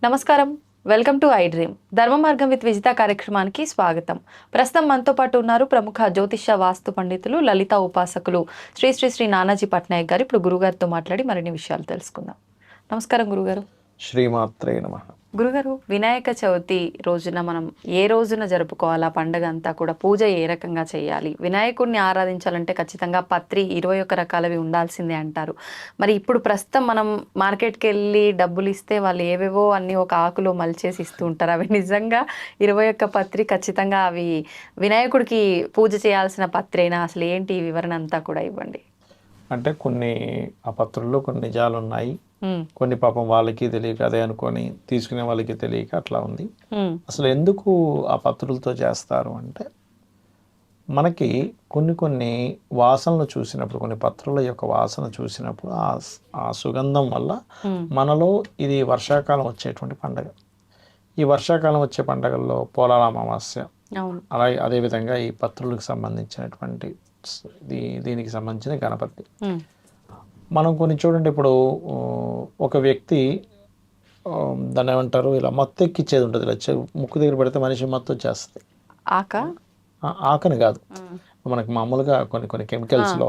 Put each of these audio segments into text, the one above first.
నమస్కారం. Welcome to I dream. ధర్మ మార్గం విత్ విజిత కార్యక్రమానికి స్వాగతం. ప్రస్తుతం మనతో పాటు ఉన్నారు ప్రముఖ జ్యోతిష వాస్తు పండితులు, లలిత ఉపాసకులు శ్రీ శ్రీ శ్రీ నానాజీ పట్నాయక్ గారు. ఇప్పుడు గురుగారితో మాట్లాడి మరిన్ని విషయాలు తెలుసుకుందాం. నమస్కారం గురుగారు. శ్రీమాత్రే నమః. గురుగారు, వినాయక చవితి రోజున మనం ఏ రోజున జరుపుకోవాలా? పండుగ అంతా కూడా పూజ ఏ రకంగా చేయాలి? వినాయకుడిని ఆరాధించాలంటే ఖచ్చితంగా పత్రి 21 రకాలవి ఉండాల్సిందే అంటారు. మరి ఇప్పుడు ప్రస్తుతం మనం మార్కెట్కి వెళ్ళి డబ్బులు ఇస్తే వాళ్ళు ఏవేవో అన్ని ఒక ఆకులో మలిచేసి ఇస్తూ ఉంటారు. అవి నిజంగా 21 పత్రి ఖచ్చితంగా అవి వినాయకుడికి పూజ చేయాల్సిన పత్రేనా? అసలు ఏంటి ఈ వివరణ అంతా కూడా ఇవ్వండి. అంటే కొన్ని ఆ పత్రుల్లో కొన్ని నిజాలు ఉన్నాయి, కొన్ని పాపం వాళ్ళకి తెలియక అదే అనుకొని తీసుకునే వాళ్ళకి తెలియక అట్లా ఉంది. అసలు ఎందుకు ఆ పత్రులతో చేస్తారు అంటే, మనకి కొన్ని వాసనలు చూసినప్పుడు, కొన్ని పత్రుల యొక్క వాసన చూసినప్పుడు ఆ సుగంధం వల్ల మనలో ఇది వర్షాకాలం వచ్చేటువంటి పండగ. ఈ వర్షాకాలం వచ్చే పండగల్లో పోలాల అమావాస్య, అలాగే అదేవిధంగా ఈ పత్రులకు సంబంధించినటువంటి దీనికి సంబంధించిన గణపతి. మనం కొన్ని చూడండి, ఇప్పుడు ఒక వ్యక్తి దాన్ని ఏమంటారు, ఇలా మత్తు ఎక్కిచ్చేది ఉంటుంది. ఇలా ముక్కు దగ్గర పెడితే మనిషి మత్తు వచ్చేస్తుంది. ఆకని కాదు, మనకి మామూలుగా కొన్ని కెమికల్స్లో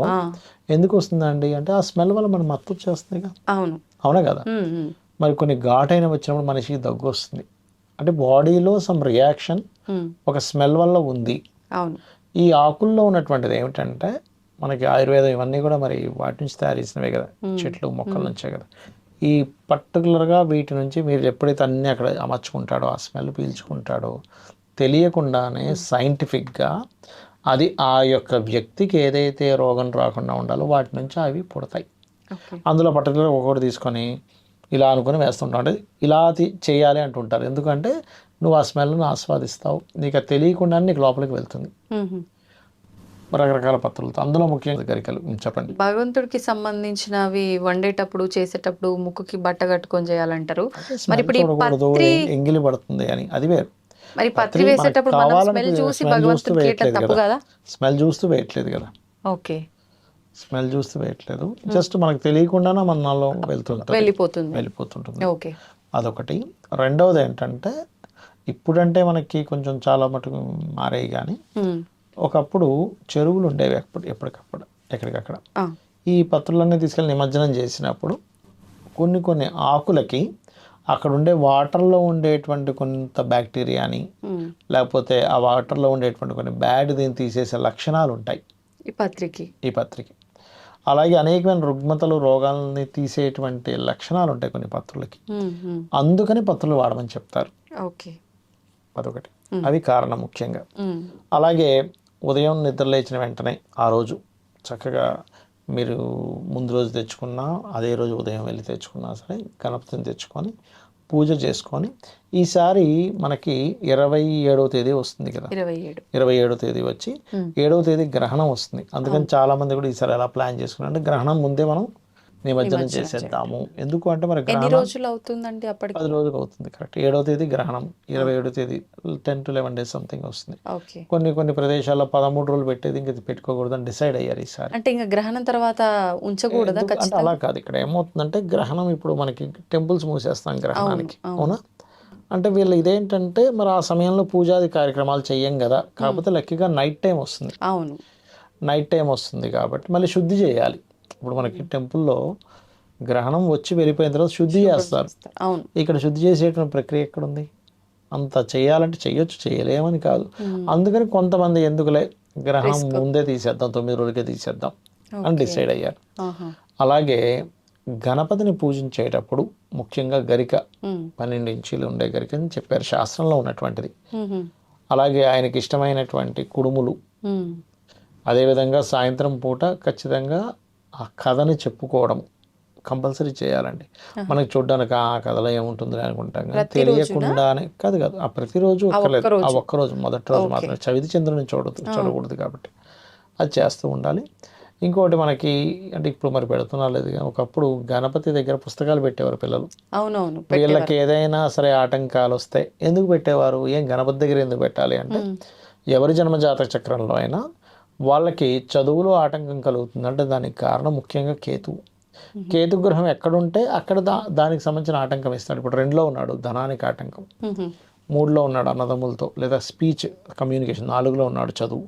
ఎందుకు వస్తుందండి అంటే ఆ స్మెల్ వల్ల మనం మత్తు వచ్చేస్తుంది. అవునా కదా? మరి కొన్ని ఘాటైన వచ్చినప్పుడు మనిషికి దగ్గు వస్తుంది. అంటే బాడీలో సమ్ రియాక్షన్ ఒక స్మెల్ వల్ల ఉంది. ఈ ఆకుల్లో ఉన్నటువంటిది ఏమిటంటే, మనకి ఆయుర్వేదం ఇవన్నీ కూడా మరి వాటి నుంచి తయారు చేసినవే కదా, చెట్లు మొక్కల నుంచే కదా. ఈ పర్టికులర్గా వీటి నుంచి మీరు ఎప్పుడైతే అన్నీ అక్కడ అమర్చుకుంటాడో, ఆ స్మెల్ పీల్చుకుంటాడో, తెలియకుండానే సైంటిఫిక్గా అది ఆ యొక్క వ్యక్తికి ఏదైతే రోగం రాకుండా ఉండాలో వాటి నుంచి అవి పుడతాయి. అందులో పర్టికులర్గా ఒక్కొక్కటి తీసుకొని ఇలా అనుకుని వేస్తుంటాం. అంటే ఇలా చేయాలి అంటుంటారు. ఎందుకంటే నువ్వు ఆ స్మెల్ను ఆస్వాదిస్తావు, నీకు అది తెలియకుండానే నీకు లోపలికి వెళ్తుంది. రకరకాల పత్రులతో, అందులో ముఖ్యంగా గరికలు. చెప్పండి. భగవంతుడికి సంబంధించినవి వండేటప్పుడు, చేసేటప్పుడు ముక్కుకి బట్ట కట్టుకొని చేయాలంటారు. మరి ఇప్పుడు ఎంగిలి పడుతుంది అని అది వేరు. మరి పత్రి వేసేటప్పుడు స్మెల్ చూసి భగవంతుడికి ఎట్లా తప్పు కదా? స్మెల్ చూస్తూ వేయట్లేదు కదా. ఓకే, స్మెల్ చూస్తూ వేయట్లేదు, జస్ట్ మనకు తెలియకుండానే మనలో వెళ్ళిపోతుంటుంది. ఓకే, అదొకటి. రెండవది ఏంటంటే, ఇప్పుడంటే మనకి కొంచెం చాలా మటుకు మారాయి, కానీ ఒకప్పుడు చెరువులు ఉండేవి ఎప్పటికప్పుడు ఎక్కడికక్కడ. ఈ పత్రులన్నీ తీసుకెళ్ళి నిమజ్జనం చేసినప్పుడు కొన్ని ఆకులకి అక్కడ ఉండే వాటర్లో ఉండేటువంటి కొంత బ్యాక్టీరియాని, లేకపోతే ఆ వాటర్లో ఉండేటువంటి కొన్ని బ్యాడ్ దీన్ని తీసేసే లక్షణాలు ఉంటాయి ఈ పత్రికి. అలాగే అనేకమైన రుగ్మతలు, రోగాలని తీసేటువంటి లక్షణాలు ఉంటాయి కొన్ని పత్రులకి. అందుకని పత్రులు వాడమని చెప్తారు. అదొకటి, అవి కారణం ముఖ్యంగా. అలాగే ఉదయం నిద్ర లేచిన వెంటనే ఆ రోజు చక్కగా మీరు ముందు రోజు తెచ్చుకున్నా, అదే రోజు ఉదయం వెళ్ళి తెచ్చుకున్నా సరే, గణపతిని తెచ్చుకొని పూజ చేసుకొని, ఈసారి మనకి 27వ తేదీ వస్తుంది కదా, 27వ తేదీ వచ్చి 7వ తేదీ గ్రహణం వస్తుంది. అందుకని చాలామంది కూడా ఈసారి ఎలా ప్లాన్ చేసుకున్నారు అంటే, గ్రహణం ముందే మనం నిమజ్జనం చేసేద్దాము. ఎందుకు అంటే మరి ఎన్ని రోజులు అవుతుందండి? అప్పటికి 10 రోజులు అవుతుంది. కరెక్ట్. 7వ తేదీ గ్రహణం, 27వ తేదీ 10 to 11 days సంథింగ్ వస్తుంది. కొన్ని ప్రదేశాల్లో 13 రోజులు పెట్టేది, ఇంకా పెట్టుకోకూడదు అని డిసైడ్ అయ్యారు ఈసారి. అంటే ఇంకా గ్రహణం తర్వాత ఉంచకూడదా? అంటే అలా కాదు. ఇక్కడ ఏమవుతుందంటే, గ్రహణం ఇప్పుడు మనకి టెంపుల్స్ మూసేస్తాం గ్రహణానికి, అవునా? అంటే వీళ్ళు ఇదేంటంటే, మరి ఆ సమయంలో పూజాది కార్యక్రమాలు చెయ్యం కదా, కాకపోతే లక్కీగా నైట్ టైం వస్తుంది. నైట్ టైం వస్తుంది కాబట్టి మళ్ళీ శుద్ధి చేయాలి. ఇప్పుడు మనకి టెంపుల్లో గ్రహణం వచ్చి వెళ్ళిపోయిన తర్వాత శుద్ధి చేస్తారు. ఇక్కడ శుద్ధి చేసేటువంటి ప్రక్రియ ఎక్కడుంది? అంత చేయాలంటే చెయ్యొచ్చు, చేయలేమని కాదు. అందుకని కొంతమంది ఎందుకులే గ్రహణం ముందే తీసేద్దాం, 9 రోజులకే తీసేద్దాం అని డిసైడ్ అయ్యారు. అలాగే గణపతిని పూజించేటప్పుడు ముఖ్యంగా గరిక 12 ఇంచీలు ఉండే గరిక అని చెప్పారు, శాస్త్రంలో ఉన్నటువంటిది. అలాగే ఆయనకి ఇష్టమైనటువంటి కుడుములు, అదేవిధంగా సాయంత్రం పూట ఖచ్చితంగా ఆ కథని చెప్పుకోవడం కంపల్సరీ చేయాలండి. మనకి చూడడానికి ఆ కథలో ఏముంటుంది అనుకుంటాం, కానీ తెలియకుండానే కాదు. ఆ ప్రతిరోజు ఒక్కలేదు, ఆ ఒక్కరోజు మొదటి రోజు మాత్రమే చవితి చంద్రుని చూడకూడదు కాబట్టి అది చేస్తూ ఉండాలి. ఇంకోటి మనకి అంటే ఇప్పుడు మరి పెడుతున్నారు లేదు, ఒకప్పుడు గణపతి దగ్గర పుస్తకాలు పెట్టేవారు పిల్లలు. వీళ్ళకి ఏదైనా సరే ఆటంకాలు వస్తే ఎందుకు పెట్టేవారు? ఏం గణపతి దగ్గర ఎందుకు పెట్టాలి అంటే, ఎవరి జన్మజాతక చక్రంలో అయినా వాళ్ళకి చదువులో ఆటంకం కలుగుతుంది అంటే దానికి కారణం ముఖ్యంగా కేతువు. కేతు గ్రహం ఎక్కడుంటే అక్కడ దానికి సంబంధించిన ఆటంకం ఇస్తాడు. ఇప్పుడు 2లో ఉన్నాడు ధనానికి ఆటంకం, 3లో ఉన్నాడు అన్నదమ్ములతో లేదా స్పీచ్ కమ్యూనికేషన్, 4లో ఉన్నాడు చదువు,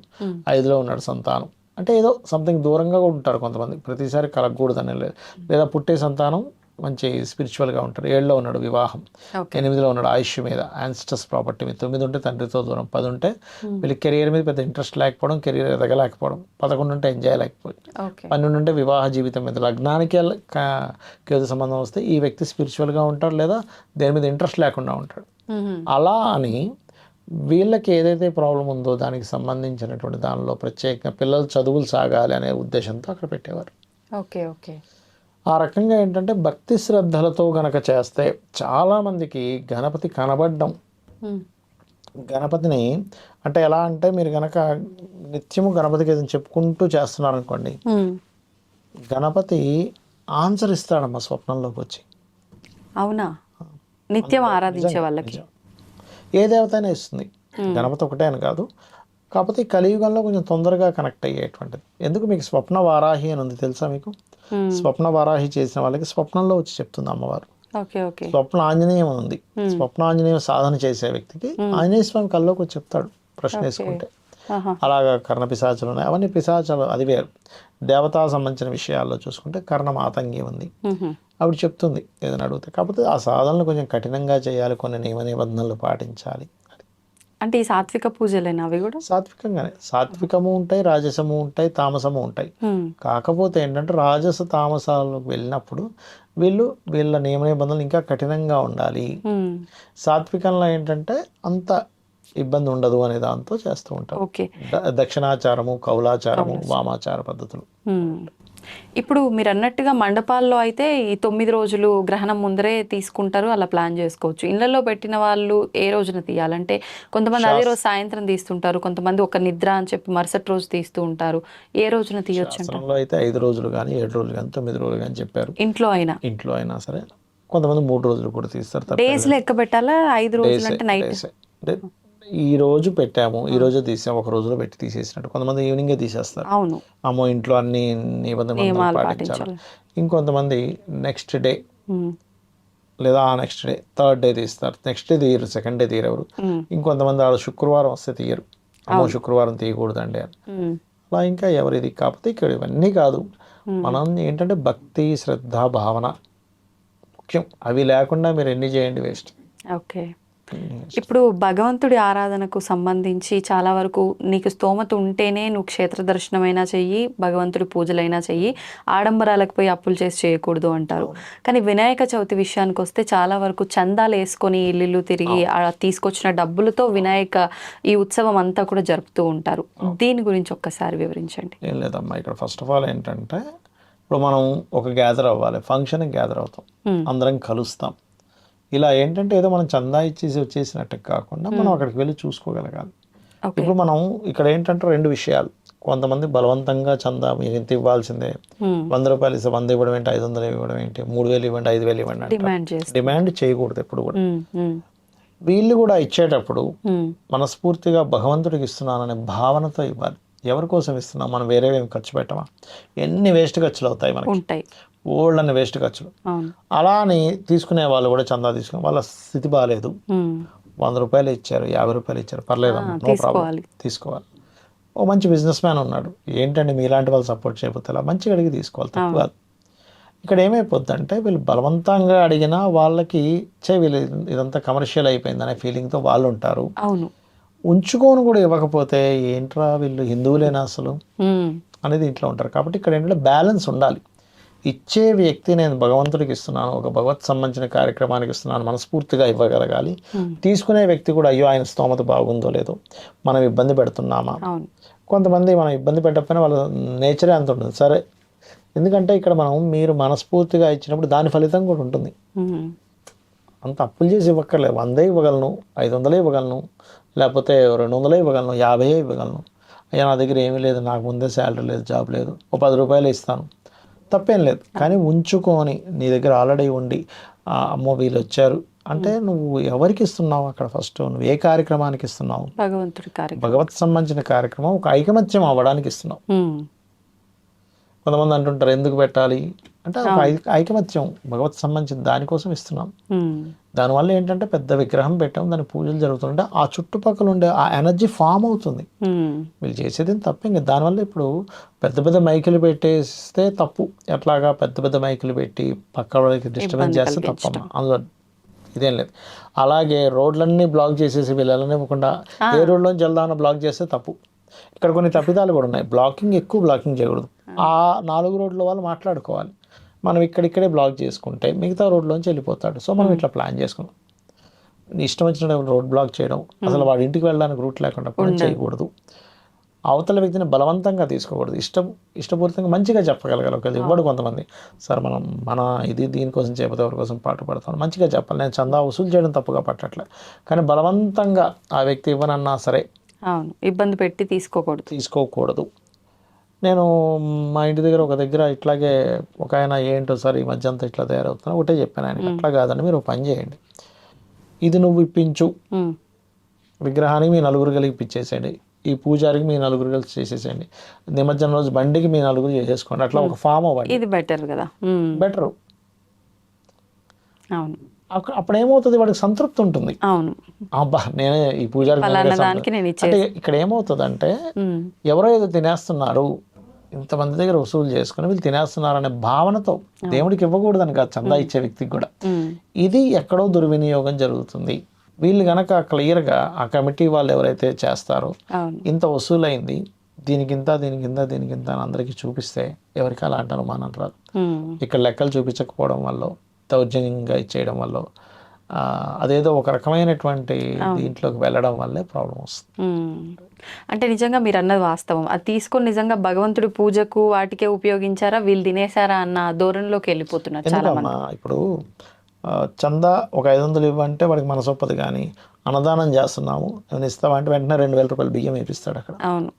5లో ఉన్నాడు సంతానం. అంటే ఏదో సంథింగ్ దూరంగా కూడా ఉంటారు కొంతమంది, ప్రతిసారి కలగకూడదని లేదు. లేదా పుట్టే సంతానం మంచి స్పిరిచువల్గా ఉంటారు. 7లో ఉన్నాడు వివాహం, 8లో ఉన్నాడు ఆయుష్ మీద, యాన్స్టస్ ప్రాపర్టీ మీద, 9 ఉంటే తండ్రితో దూరం, 10 ఉంటే వీళ్ళకి కెరియర్ మీద పెద్ద ఇంట్రెస్ట్ లేకపోవడం, కెరియర్ ఎదగలేకపోవడం, 11 ఉంటే ఎంజాయ్ లేకపోయి, 12 ఉంటే వివాహ జీవితం మీద. లగ్నానికి కేతు సంబంధం వస్తే ఈ వ్యక్తి స్పిరిచువల్గా ఉంటాడు లేదా దేని మీద ఇంట్రెస్ట్ లేకుండా ఉంటాడు. అలా అని వీళ్ళకి ఏదైతే ప్రాబ్లం ఉందో దానికి సంబంధించినటువంటి దానిలో ప్రత్యేకంగా పిల్లలు చదువులు సాగాలి అనే ఉద్దేశంతో అక్కడ పెట్టేవారు. Okay okay. ఆ రకంగా ఏంటంటే భక్తి శ్రద్ధలతో గనక చేస్తే చాలామందికి గణపతి కనబడడం, గణపతిని అంటే ఎలా అంటే మీరు గనక నిత్యము గణపతికి ఏదైనా చెప్పుకుంటూ చేస్తున్నారనుకోండి, గణపతి ఆన్సర్ ఇస్తాడమ్మా స్వప్నంలోకి వచ్చి. అవునా? నిత్యం ఆరాధించే వాళ్ళకి ఏ దేవత అయినా ఇస్తుంది, గణపతి ఒకటే అని కాదు. కాకపోతే ఈ కలియుగంలో కొంచెం తొందరగా కనెక్ట్ అయ్యేటువంటిది. ఎందుకు మీకు స్వప్న వారాహి అని ఉంది తెలుసా మీకు? స్వప్న వారాహి చేసిన వాళ్ళకి స్వప్నంలో వచ్చి చెప్తుంది అమ్మవారు. స్వప్న ఆంజనేయం ఉంది, స్వప్న ఆంజనేయం సాధన చేసే వ్యక్తికి ఆంజనేయ స్వామి కల్లోకి వచ్చి చెప్తాడు ప్రశ్న వేసుకుంటే. అలాగా కర్ణ పిశాచాలు ఉన్నాయి, అవన్నీ పిశాచాలు, అది వేరు. దేవతా సంబంధించిన విషయాల్లో చూసుకుంటే కర్ణ మాతంగి ఉంది, ఆవిడ చెప్తుంది ఏదైనా అడిగితే. కాకపోతే ఆ సాధనలు కొంచెం కఠినంగా చేయాలి, కొన్ని నియమ నిబంధనలు పాటించాలి. అంటే ఈ సాత్విక పూజలేనా అవి కూడా? సాత్వికంగానే, సాత్వికము ఉంటాయి, రాజసము ఉంటాయి, తామసము ఉంటాయి. కాకపోతే ఏంటంటే రాజస తామసాలకు వెళ్ళినప్పుడు వీళ్ళ నియమ నిబంధనలు ఇంకా కఠినంగా ఉండాలి. సాత్వికంలో ఏంటంటే అంత ఇబ్బంది ఉండదు అనే దాంతో చేస్తూ ఉంటారు. దక్షిణాచారము, కౌలాచారము, వామాచార పద్ధతులు. ఇప్పుడు మీరు అన్నట్టుగా మండపాల్లో అయితే ఈ 9 రోజులు గ్రహణం ముందరే తీసుకుంటారు, అలా ప్లాన్ చేసుకోవచ్చు. ఇళ్లలో పెట్టిన వాళ్ళు ఏ రోజున తీయాలంటే కొంతమంది అదే రోజు సాయంత్రం తీస్తుంటారు, కొంతమంది ఒక నిద్ర అని చెప్పి మరుసటి రోజు తీస్తూ ఉంటారు. ఏ రోజున తీయొచ్చు? అయితే 5 రోజులు కానీ 7 రోజులు కానీ 9 రోజులు కానీ చెప్పారు. ఇంట్లో అయినా సరే, కొంతమంది 3 రోజులు కూడా తీస్తారు. డేస్ లెక్క పెట్టాలా? 5 రోజులు అంటే నైట్ ఈ రోజు పెట్టాము, ఈ రోజు తీసాము, ఒక రోజులో పెట్టి తీసేసినట్టు. కొంతమంది ఈవినింగే తీసేస్తారు, అవును, అమ్మో ఇంట్లో అన్ని నిబంధనలు పాటించాలి. ఇంకొంతమంది నెక్స్ట్ డే లేదా ఆ నెక్స్ట్ డే, 3rd డే తీస్తారు. నెక్స్ట్ డే తీయరు, 2nd డే తీయరు. ఇంకొంతమంది శుక్రవారం వస్తే తీయరు, అమ్మో శుక్రవారం తీయకూడదండి అని. అలా ఇంకా ఎవరిది. కాకపోతే ఇక్కడ ఇవన్నీ కాదు, మనం ఏంటంటే భక్తి, శ్రద్ధ, భావన ముఖ్యం. అవి లేకుండా మీరు ఎన్ని చేయండి వేస్ట్. ఓకే. ఇప్పుడు భగవంతుడి ఆరాధనకు సంబంధించి చాలా వరకు నీకు స్తోమత ఉంటేనే నువ్వు క్షేత్ర దర్శనమైనా చెయ్యి, భగవంతుడి పూజలైనా చెయ్యి, ఆడంబరాలకు పోయి అప్పులు చేసి చేయకూడదు అంటారు. కానీ వినాయక చవితి విషయానికి వస్తే చాలా వరకు చందాలు వేసుకొని ఇల్లు తిరిగి తీసుకొచ్చిన డబ్బులతో ఈ ఉత్సవం అంతా కూడా జరుపుతూ ఉంటారు. దీని గురించి ఒక్కసారి వివరించండి. ఏం లేదమ్మా, ఇక్కడ ఫస్ట్ ఆఫ్ ఆల్ ఏంటంటే ఇప్పుడు మనం ఒక గ్యాదర్ అవ్వాలి, ఫంక్షన్కి గ్యాదర్ అవుతాం, అందరం కలుస్తాం. ఇలా ఏంటంటే ఏదో మనం చందా ఇచ్చేసి వచ్చేసినట్టు కాకుండా మనం అక్కడికి వెళ్ళి చూసుకోగలగాలి. ఇప్పుడు మనం ఇక్కడ ఏంటంటే 2 విషయాలు. కొంతమంది బలవంతంగా చందా మీరు ఇంత ఇవ్వాల్సిందే, 100 రూపాయలు ఇస్తే 100 ఇవ్వడం ఏంటి, 500 ఇవ్వడం ఏంటి, 3000 ఇవ్వండి, 5000 ఇవ్వండి అంటే డిమాండ్ చేయకూడదు ఎప్పుడు కూడా. వీళ్ళు కూడా ఇచ్చేటప్పుడు మనస్ఫూర్తిగా భగవంతుడికి ఇస్తున్నాననే భావనతో ఇవ్వాలి. ఎవరి కోసం ఇస్తున్నాం, మనం వేరే ఏమి ఖర్చు పెట్టమా? ఎన్ని వేస్ట్ ఖర్చులు అవుతాయి మనకి, ఓల్డ్ వేస్ట్ ఖర్చులు. అలా అని తీసుకునే వాళ్ళు కూడా చందా తీసుకుని వాళ్ళ స్థితి బాగాలేదు, 100 రూపాయలు ఇచ్చారు, 50 రూపాయలు ఇచ్చారు, పర్లేదు, నో ప్రాబ్లం, తీసుకోవాలి. ఓ మంచి బిజినెస్ మ్యాన్ ఉన్నాడు, ఏంటంటే మీలాంటి వాళ్ళు సపోర్ట్ చేయకపోతే అలా మంచిగా అడిగి తీసుకోవాలి, తప్పు కాదు. ఇక్కడ ఏమైపోద్ది అంటే వీళ్ళు బలవంతంగా అడిగినా వాళ్ళకి వీళ్ళు ఇదంతా కమర్షియల్ అయిపోయింది అనే ఫీలింగ్తో వాళ్ళు ఉంటారు. ఉంచుకొని కూడా ఇవ్వకపోతే ఏంట్రా వీళ్ళు హిందువులేనా అసలు అనేది ఇంట్లో ఉంటారు. కాబట్టి ఇక్కడ ఏంటంటే బ్యాలెన్స్ ఉండాలి. ఇచ్చే వ్యక్తి నేను భగవంతుడికి ఇస్తున్నాను, ఒక భగవత్ సంబంధించిన కార్యక్రమానికి ఇస్తున్నాను, మనస్ఫూర్తిగా ఇవ్వగలగాలి. తీసుకునే వ్యక్తి కూడా అయ్యో ఆయన స్తోమత బాగుందో లేదో, మనం ఇబ్బంది పెడుతున్నామా. కొంతమంది మనం ఇబ్బంది పెట్టకపోయినా వాళ్ళ నేచరే అంత ఉంటుంది. సరే, ఎందుకంటే ఇక్కడ మీరు మనస్ఫూర్తిగా ఇచ్చినప్పుడు దాని ఫలితం కూడా ఉంటుంది. అంత అప్పులు చేసి ఇవ్వక్కర్లేదు, 100 ఇవ్వగలను, 500 ఇవ్వగలను, లేకపోతే 200 ఇవ్వగలను, 50 ఇవ్వగలను. అయ్యా నా దగ్గర ఏమీ లేదు, నాకు ముందే శాలరీ లేదు, జాబ్ లేదు, ఓ 10 రూపాయలు ఇస్తాను, తప్పేం లేదు. కానీ ఉంచుకొని నీ దగ్గర ఆల్రెడీ ఉండి అమ్మో వీళ్ళు వచ్చారు అంటే నువ్వు ఎవరికి ఇస్తున్నావు? అక్కడ ఫస్ట్ నువ్వు ఏ కార్యక్రమానికి ఇస్తున్నావు? భగవత్ సంబంధించిన కార్యక్రమం, ఒక ఐకమత్యం అవ్వడానికి ఇస్తున్నావు. కొంతమంది అంటుంటారు ఎందుకు పెట్టాలి అంటే ఒక ఐకమత్యం భగవత్ సంబంధించిన దానికోసం ఇస్తున్నాం. దానివల్ల ఏంటంటే పెద్ద విగ్రహం పెట్టాం, దాని పూజలు జరుగుతుంటే ఆ చుట్టుపక్కల ఉండే ఆ ఎనర్జీ ఫామ్ అవుతుంది. వీళ్ళు చేసేది తప్పేం కదా. దానివల్ల ఇప్పుడు పెద్ద పెద్ద మైకులు పెట్టేస్తే తప్పు, ఎట్లాగా పెద్ద పెద్ద మైకులు పెట్టి పక్క వాళ్ళకి డిస్టర్బెన్స్ చేస్తే తప్పమ్మా, అందులో ఇదేం లేదు. అలాగే రోడ్లన్నీ బ్లాక్ చేసేసి వెళ్ళనివ్వకుండా ఏ రోడ్లోంచి వెళ్దామన్నా బ్లాక్ చేస్తే తప్పు. ఇక్కడ కొన్ని తప్పిదాలు కూడా ఉన్నాయి. ఎక్కువ బ్లాకింగ్ చేయకూడదు. ఆ 4 రోడ్ల వాళ్ళు మాట్లాడుకోవాలి. మనం ఇక్కడిక్కడే బ్లాక్ చేసుకుంటే మిగతా రోడ్లోంచి వెళ్ళిపోతాడు. సో మనం ఇట్లా ప్లాన్ చేసుకున్నాం. ఇష్టం వచ్చిన రోడ్ బ్లాక్ చేయడం, అసలు వాడి ఇంటికి వెళ్ళడానికి రూట్ లేకుండా కూడా చేయకూడదు. అవతల వ్యక్తిని బలవంతంగా తీసుకోకూడదు. ఇష్టపూర్వకంగా మంచిగా చెప్పగలగాలి. ఒకవేళ ఇవ్వడు కొంతమంది, సార్ మన దీనికోసం చేయకపోతే ఎవరి కోసం పాటు పడతాను, మంచిగా చెప్పాలి. నేను చందా వసూలు చేయడం తప్పుగా పట్టట్లే, కానీ బలవంతంగా ఆ వ్యక్తి ఇవ్వనన్నా సరే ఇబ్బంది పెట్టి తీసుకోకూడదు. నేను మా ఇంటి దగ్గర ఒక దగ్గర ఇట్లాగే ఒక ఆయన ఏంటో సార్ ఈ మధ్య అంతా ఇట్లా తయారవుతున్నా ఒకటే చెప్పాను ఆయన, అట్లా కాదండి మీరు పని చేయండి, ఇది నువ్వు ఇప్పించు, విగ్రహానికి మీ 4 కలిగి ఇప్పించేసేయండి, ఈ పూజారికి మీ 4 కలిసి చేసేసేయండి, నిమజ్జనం రోజు బండికి మీ 4 చేసేసుకోండి, అట్లా ఒక ఫామ్ అవ్వండి. ఇది బెటర్ కదా, బెటర్. అవును, అప్పుడు ఏమవుతుంది, వాడికి సంతృప్తి ఉంటుంది. అవును, అబ్బా నేనే ఈ పూజారికి అంటే ఇక్కడ ఏమవుతుంది అంటే ఎవరో ఏదో తినేస్తున్నారు, ఇంతమంది దగ్గర వసూలు చేసుకుని వీళ్ళు తినేస్తున్నారు అనే భావనతో దేవుడికి ఇవ్వకూడదని కాదు, చందా ఇచ్చే వ్యక్తికి కూడా ఇది ఎక్కడో దుర్వినియోగం జరుగుతుంది. వీళ్ళు గనక క్లియర్గా ఆ కమిటీ వాళ్ళు ఎవరైతే చేస్తారో ఇంత వసూలైంది, దీనికింత అని అందరికీ చూపిస్తే ఎవరికి అలాంటి అనుమానం రాదు. ఇక్కడ లెక్కలు చూపించకపోవడం వల్ల, దౌర్జన్యంగా ఇచ్చేయడం వల్ల, అదేదో ఒక రకమైనటువంటి దీంట్లోకి వెళ్ళడం వల్లే ప్రాబ్లం వస్తుంది. అంటే నిజంగా మీరు అన్నది వాస్తవం. అది తీసుకొని నిజంగా భగవంతుడి పూజకు వాటికే ఉపయోగించారా, వీళ్ళు తినేసారా అన్న ధోరణిలోకి వెళ్ళిపోతున్నారు చాలా మంది. ఇప్పుడు చందా ఒక 500 ఇవ్వంటే వాడికి మనసొప్పదు, కానీ అన్నదానం చేస్తున్నాము ఏమైనా ఇస్తావా అంటే వెంటనే 2000 రూపాయలు బియ్యం వేపిస్తాడు అక్కడ. అవును,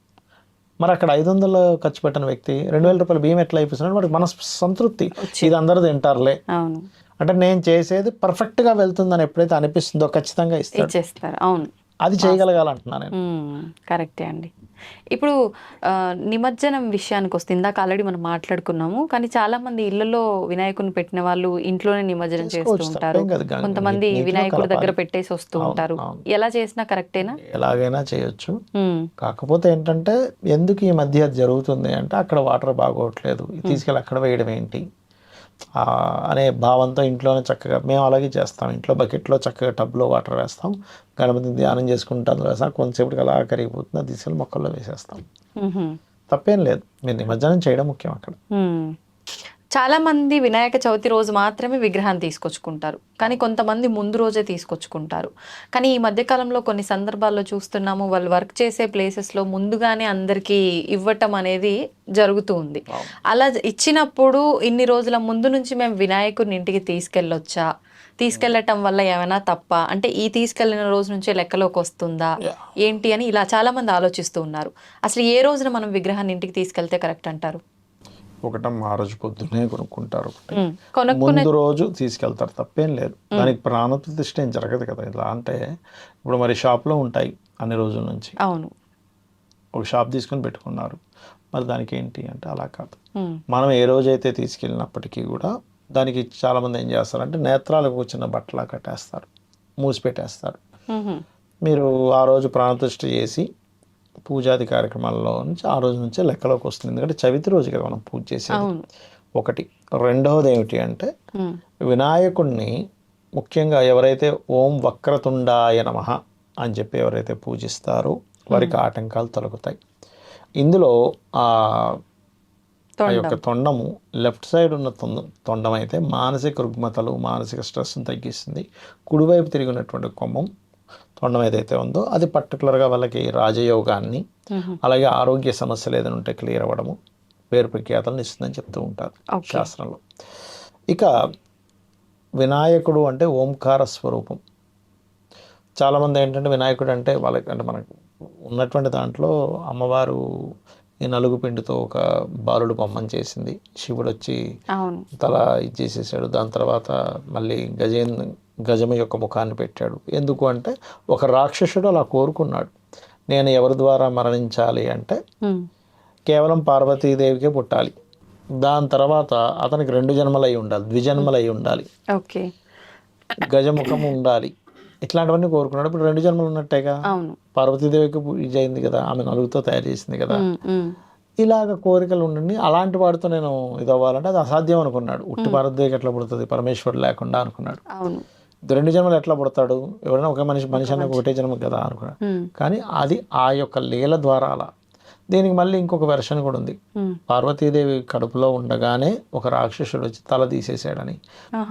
మరి అక్కడ 500 ఖర్చు పెట్టిన వ్యక్తి 2000 రూపాయలు బియ్యం ఎట్లా అయిపోతున్నాడు, వాడికి మన సంతృప్తి, ఇది అందరూ తింటారులే. అవును, అంటే నేను చేసేది పర్ఫెక్ట్గా వెళ్తుందని ఎప్పుడైతే అనిపిస్తుందో ఖచ్చితంగా ఇచ్చేస్తారు. అవును, అది చేయగలగాలంటున్నాను నేను. కరెక్టే అండి. ఇప్పుడు నిమజ్జనం విషయానికి వస్తే ఇందాక ఆల్రెడీ మనం మాట్లాడుకున్నాము, కానీ చాలా మంది ఇళ్లలో వినాయకుని పెట్టిన వాళ్ళు ఇంట్లోనే నిమజ్జనం చేస్తూ ఉంటారు, కొంతమంది వినాయకుడి దగ్గర పెట్టేసి వస్తూ ఉంటారు. ఎలా చేసినా కరెక్టేనా? ఎలాగైనా చేయొచ్చు. కాకపోతే ఏంటంటే ఎందుకు ఈ మధ్య జరుగుతుంది అంటే అక్కడ వాటర్ బాగోట్లేదు, తీసుకెళ్ళి అక్కడ వేయడం ఏంటి అనే భావంతో ఇంట్లోనే చక్కగా మేము అలాగే చేస్తాం. ఇంట్లో బకెట్లో చక్కగా టబ్లో వాటర్ వేస్తాం, గణపతిని ధ్యానం చేసుకుంటే అందులో వేస్తాం, కొంతసేపటికి అలా కరిగిపోతుంది, అది తీసుకెళ్ళి మొక్కల్లో వేసేస్తాం. తప్పేం లేదు, మీరు నిమజ్జనం చేయడం ముఖ్యం అక్కడ. చాలా మంది వినాయక చవితి రోజు మాత్రమే విగ్రహాన్ని తీసుకొచ్చుకుంటారు, కానీ కొంతమంది ముందు రోజే తీసుకొచ్చుకుంటారు. కానీ ఈ మధ్యకాలంలో కొన్ని సందర్భాల్లో చూస్తున్నాము, వాళ్ళు వర్క్ చేసే ప్లేసెస్లో ముందుగానే అందరికీ ఇవ్వటం అనేది జరుగుతూ ఉంది. అలా ఇచ్చినప్పుడు ఇన్ని రోజుల ముందు నుంచి మేము వినాయకుడిని ఇంటికి తీసుకెళ్ళటం వల్ల ఏమైనా తప్ప, అంటే ఈ తీసుకెళ్లిన రోజు నుంచే లెక్కలోకి వస్తుందా ఏంటి అని ఇలా చాలా మంది ఆలోచిస్తూ ఉన్నారు. అసలు ఏ రోజున మనం విగ్రహాన్ని ఇంటికి తీసుకెళ్తే కరెక్ట్ అంటారు? ఆ రోజు పొద్దున్నే కొనుక్కుంటారు, ముందు రోజు తీసుకెళ్తారు, తప్పేం లేదు. దానికి ప్రాణ ప్రతిష్ఠ ఏం జరగదు కదా. ఇలా అంటే ఇప్పుడు మరి షాప్లో ఉంటాయి అన్ని రోజుల నుంచి, అవును, ఒక షాప్ తీసుకొని పెట్టుకున్నారు, మరి దానికి ఏంటి అంటే అలా కాదు. మనం ఏ రోజైతే తీసుకెళ్ళినప్పటికీ కూడా దానికి చాలా మంది ఏం చేస్తారంటే నేత్రాలకు చిన్న బట్టలా కట్టేస్తారు, మూసి పెట్టేస్తారు. మీరు ఆ రోజు ప్రాణప్రతిష్ఠ చేసి పూజాది కార్యక్రమాల్లో నుంచి ఆ రోజు నుంచే లెక్కలోకి వస్తుంది, ఎందుకంటే చవితి రోజు కదా మనం పూజ చేసేది. ఒకటి. రెండవది ఏమిటి అంటే వినాయకుడిని ముఖ్యంగా ఎవరైతే ఓం వక్రతుండాయ నమః అని చెప్పి ఎవరైతే పూజిస్తారో వారికి ఆటంకాలు తొలగుతాయి. ఇందులో ఆ యొక్క తొండము లెఫ్ట్ సైడ్ ఉన్న తొండం అయితే మానసిక రుగ్మతలు, మానసిక స్ట్రెస్ని తగ్గిస్తుంది. కుడివైపు తిరిగినటువంటి కొమ్మం తొండం ఏదైతే ఉందో అది పర్టికులర్గా వాళ్ళకి రాజయోగాన్ని, అలాగే ఆరోగ్య సమస్యలు ఏదైనా ఉంటే క్లియర్ అవ్వడము, పేరు ప్రఖ్యాతలను ఇస్తుందని చెప్తూ ఉంటారు శాస్త్రంలో. ఇక వినాయకుడు అంటే ఓంకార స్వరూపం. చాలామంది ఏంటంటే వినాయకుడు అంటే వాళ్ళకి అంటే మనకు ఉన్నటువంటి దాంట్లో అమ్మవారు ఈ నలుగు పిండితో ఒక బాలుడు బొమ్మను చేసింది, శివుడు వచ్చి తల ఇచ్చేసేసాడు, దాని తర్వాత మళ్ళీ గజము యొక్క ముఖాన్ని పెట్టాడు. ఎందుకు అంటే ఒక రాక్షసుడు అలా కోరుకున్నాడు, నేను ఎవరి ద్వారా మరణించాలి అంటే కేవలం పార్వతీదేవికే పుట్టాలి, దాని తర్వాత అతనికి 2 జన్మలు అయి ఉండాలి, ద్విజన్మలు అయి ఉండాలి, ఓకే. గజముఖం ఉండాలి, ఇట్లాంటివన్నీ కోరుకున్నాడు. ఇప్పుడు 2 జన్మలు ఉన్నట్టేగా. అవును. పార్వతీదేవికి పూజ అయింది కదా, ఆమె నలుగుతో తయారు చేసింది కదా. ఉమ్. ఇలాగ కోరికలు ఉండండి, అలాంటి వాడితో నేను ఇది అవ్వాలంటే అది అసాధ్యం అనుకున్నాడు. ఉట్టి పార్వతీదేవికి ఎట్లా పుడుతుంది పరమేశ్వరుడు లేకుండా అనుకున్నాడు. అవును. 2 జన్మలు ఎట్లా పుడతాడు, ఎవరైనా ఒక మనిషి అన్న ఒకటే జన్మ కదా అనుకున్నాడు. కానీ అది ఆ యొక్క లీల ద్వారా అలా. దీనికి మళ్ళీ ఇంకొక వెర్షన్ కూడా ఉంది. పార్వతీదేవి కడుపులో ఉండగానే ఒక రాక్షసుడు వచ్చి తల తీసేసాడని.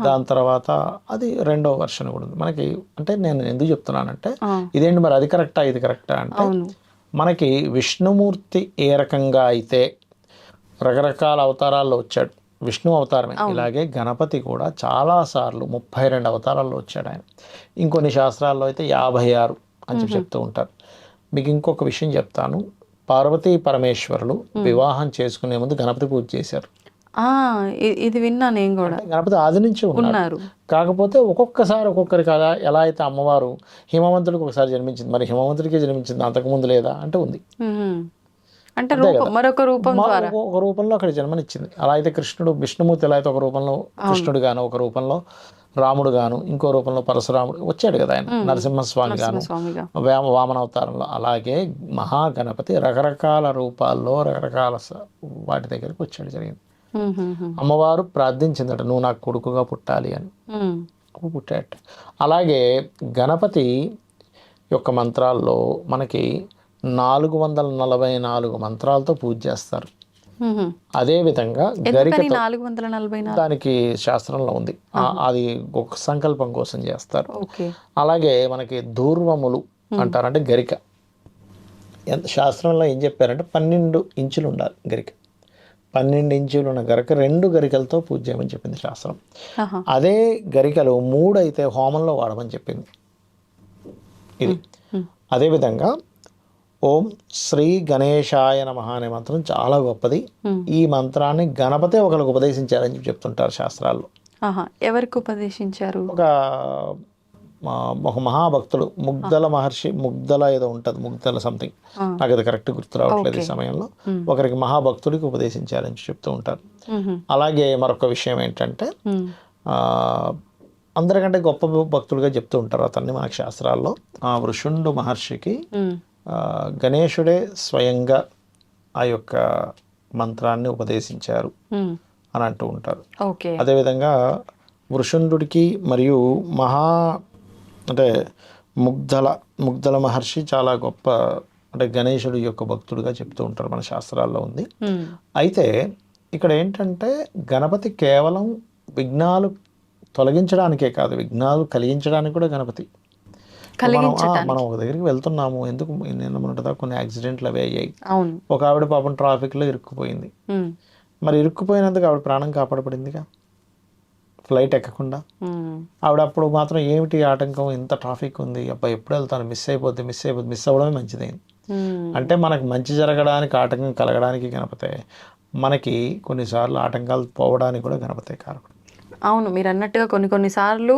దాని తర్వాత అది 2వ వెర్షన్ కూడా ఉంది మనకి. అంటే నేను ఎందుకు చెప్తున్నానంటే ఇదేంటి మరి అది కరెక్టా ఇది కరెక్టా అంటే, మనకి విష్ణుమూర్తి ఏ రకంగా అయితే రకరకాల అవతారాల్లో వచ్చాడు, విష్ణు అవతారమే. ఇలాగే గణపతి కూడా చాలాసార్లు 32 అవతారాల్లో వచ్చాడు ఆయన. ఇంకొన్ని శాస్త్రాల్లో అయితే 56 అని చెప్తూ ఉంటారు. మీకు ఇంకొక విషయం చెప్తాను. పార్వతీ పరమేశ్వరులు వివాహం చేసుకునే ముందు గణపతి పూజ చేశారు. ఇది విన్నా నేను కూడా. గణపతి ఆది నుంచి ఉన్నారు. కాకపోతే ఒక్కొక్కసారి ఒక్కొక్కరికి ఎలా అయితే అమ్మవారు హిమవంతుడికి ఒకసారి జన్మించింది, మరి హిమవంతుడికి జన్మించింది అంతకుముందు లేదా అంటే ఉంది. అంటే మరొక రూపం ద్వారా ఒక రూపంలో అక్కడ జన్మనిచ్చింది. అలా అయితే కృష్ణుడు విష్ణుమూర్తి ఎలా అయితే ఒక రూపంలో కృష్ణుడు గాను, ఒక రూపంలో రాముడు గాను, ఇంకో రూపంలో పరశురాముడు వచ్చాడు కదా ఆయన, నరసింహస్వామి గాను వామన అవతారంలో. అలాగే మహాగణపతి రకరకాల రూపాల్లో రకరకాల వాటి దగ్గరికి వచ్చాడు జరిగింది. అమ్మవారు ప్రార్థించిందట, నువ్వు నాకు కొడుకుగా పుట్టాలి అని. పుట్టాట. అలాగే గణపతి యొక్క మంత్రాల్లో మనకి 444 మంత్రాలతో పూజ చేస్తారు. అదే విధంగా గరికతో, దానికి శాస్త్రంలో ఉంది, అది ఒక సంకల్పం కోసం చేస్తారు. అలాగే మనకి దూర్వములు అంటారు, అంటే గరిక. శాస్త్రంలో ఏం చెప్పారంటే 12 ఇంచులు ఉండాలి గరిక. 12 ఇంచులు ఉన్న గరిక 2 గరికలతో పూజ చేయమని చెప్పింది శాస్త్రం. అదే గరికలు 3 అయితే హోమంలో వాడమని చెప్పింది ఇది. అదేవిధంగా ఓం శ్రీ గణేశాయ నమః అనే మంత్రం చాలా గొప్పది. ఈ మంత్రాన్ని గణపతే ఒకరికి ఉపదేశించారని చెప్తుంటారు శాస్త్రాల్లో. ఎవరికి ఉపదేశించారు? ఒక మహాభక్తుడు ముగ్ధల మహర్షి, ముగ్ధల ఏదో ఉంటుంది, ముగ్ధల సంథింగ్, నాకు అది కరెక్ట్ గుర్తు రావట్లేదు ఈ సమయంలో. ఒకరికి మహాభక్తుడికి ఉపదేశించారని చెప్తూ ఉంటారు. అలాగే మరొక విషయం ఏంటంటే అందరికంటే గొప్ప భక్తుడిగా చెప్తూ ఉంటారు అతన్ని మనకి శాస్త్రాల్లో. ఆ వృషుండు మహర్షికి గణేశుడే స్వయంగా ఆ యొక్క మంత్రాన్ని ఉపదేశించారు అని అంటూ ఉంటారు. అదేవిధంగా వృషుండుడికి మరియు అంటే ముగ్ధల మహర్షి చాలా గొప్ప, అంటే గణేశుడి యొక్క భక్తుడిగా చెప్తూ ఉంటారు మన శాస్త్రాల్లో ఉంది. అయితే ఇక్కడ ఏంటంటే గణపతి కేవలం విఘ్నాలు తొలగించడానికే కాదు, విఘ్నాలు కలిగించడానికి కూడా గణపతి. మనం ఒక దగ్గరికి వెళ్తున్నాము, ఎందుకు నిన్న మొన్నటిదా కొన్ని యాక్సిడెంట్లు అవి అయ్యాయి. ఒక ఆవిడ పాపం ట్రాఫిక్లో ఇరుక్కుపోయింది. మరి ఇరుక్కుపోయినందుకు ఆవిడ ప్రాణం కాపాడబడిందిగా, ఫ్లైట్ ఎక్కకుండా. ఆవిడ అప్పుడు మాత్రం ఏమిటి ఆటంకం, ఇంత ట్రాఫిక్ ఉంది, అబ్బాయి ఎప్పుడు వెళ్తాను, మిస్ అవ్వడమే మంచిదైంది. అంటే మనకు మంచి జరగడానికి ఆటంకం కలగడానికి గణపతే, మనకి కొన్నిసార్లు ఆటంకాలు పోవడానికి కూడా గణపతే కారకుడు. అవును, మీరు అన్నట్టుగా కొన్నిసార్లు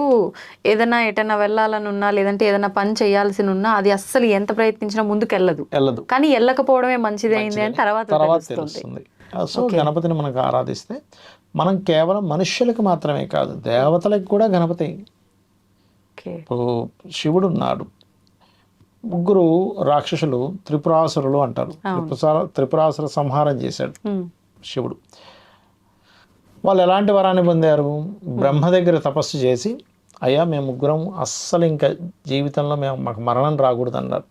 ఏదైనా ఎటన్నా వెళ్ళాలని ఉన్నా, లేదంటే ఏదైనా పని చేయాల్సి ఉన్నా అది అస్సలు ఎంత ప్రయత్నించినా ముందుకు వెళ్ళదు. కానీ వెళ్ళకపోవడమే మంచిదైంది అని తర్వాత తెలుస్తుంది. సో గణపతిని మనకు ఆరాధిస్తే మనం కేవలం మనుష్యులకు మాత్రమే కాదు, దేవతలకు కూడా గణపతి. ఇప్పుడు శివుడు ఉన్నాడు, 3 రాక్షసులు త్రిపురాసురులు అంటారు. త్రిపురాసుర సంహారం చేశాడు శివుడు. వాళ్ళు ఎలాంటి వరాన్ని పొందారు? బ్రహ్మ దగ్గర తపస్సు చేసి, అయ్యా మేము 3 అస్సలు ఇంకా జీవితంలో మాకు మరణం రాకూడదు అన్నారు.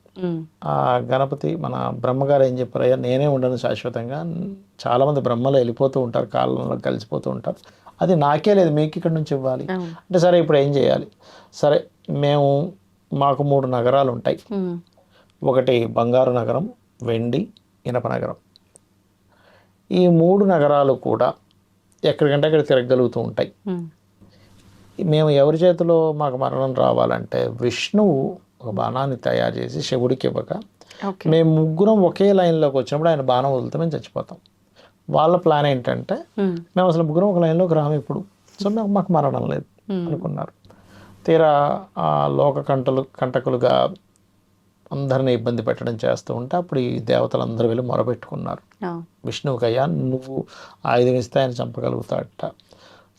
ఆ గణపతి మన బ్రహ్మగారు ఏం చెప్పారు, అయ్యా నేనే ఉండను శాశ్వతంగా, చాలామంది బ్రహ్మలో వెళ్ళిపోతూ ఉంటారు, కాలంలో కలిసిపోతూ ఉంటారు, అది నాకే లేదు, మీకు ఇక్కడ నుంచి ఇవ్వాలి అంటే, సరే ఇప్పుడు ఏం చేయాలి? సరే మాకు 3 నగరాలు ఉంటాయి. ఒకటి బంగారు నగరం, వెండి, ఇనప నగరం. ఈ 3 నగరాలు కూడా ఎక్కడికంటే అక్కడ తిరగలుగుతూ ఉంటాయి. మేము ఎవరి చేతిలో మాకు మరణం రావాలంటే, విష్ణువు ఒక బాణాన్ని తయారు చేసి శివుడికి ఇవ్వక, మేము 3 ఒకే లైన్లోకి వచ్చినప్పుడు ఆయన బాణం వదిలితే మేము చచ్చిపోతాం. వాళ్ళ ప్లాన్ ఏంటంటే, మేము అసలు 3 ఒక లైన్లోకి రాము ఇప్పుడు, సో మాకు మరణం లేదు అనుకున్నారు. తీరా లోక కంటకులుగా అందరిని ఇబ్బంది పెట్టడం చేస్తూ ఉంటే అప్పుడు ఈ దేవతలందరూ వెళ్ళి మొరబెట్టుకున్నారు విష్ణువుకి, అయ్యా నువ్వు ఆయుధం ఇస్తే ఆయన చంపగలుగుతాడట.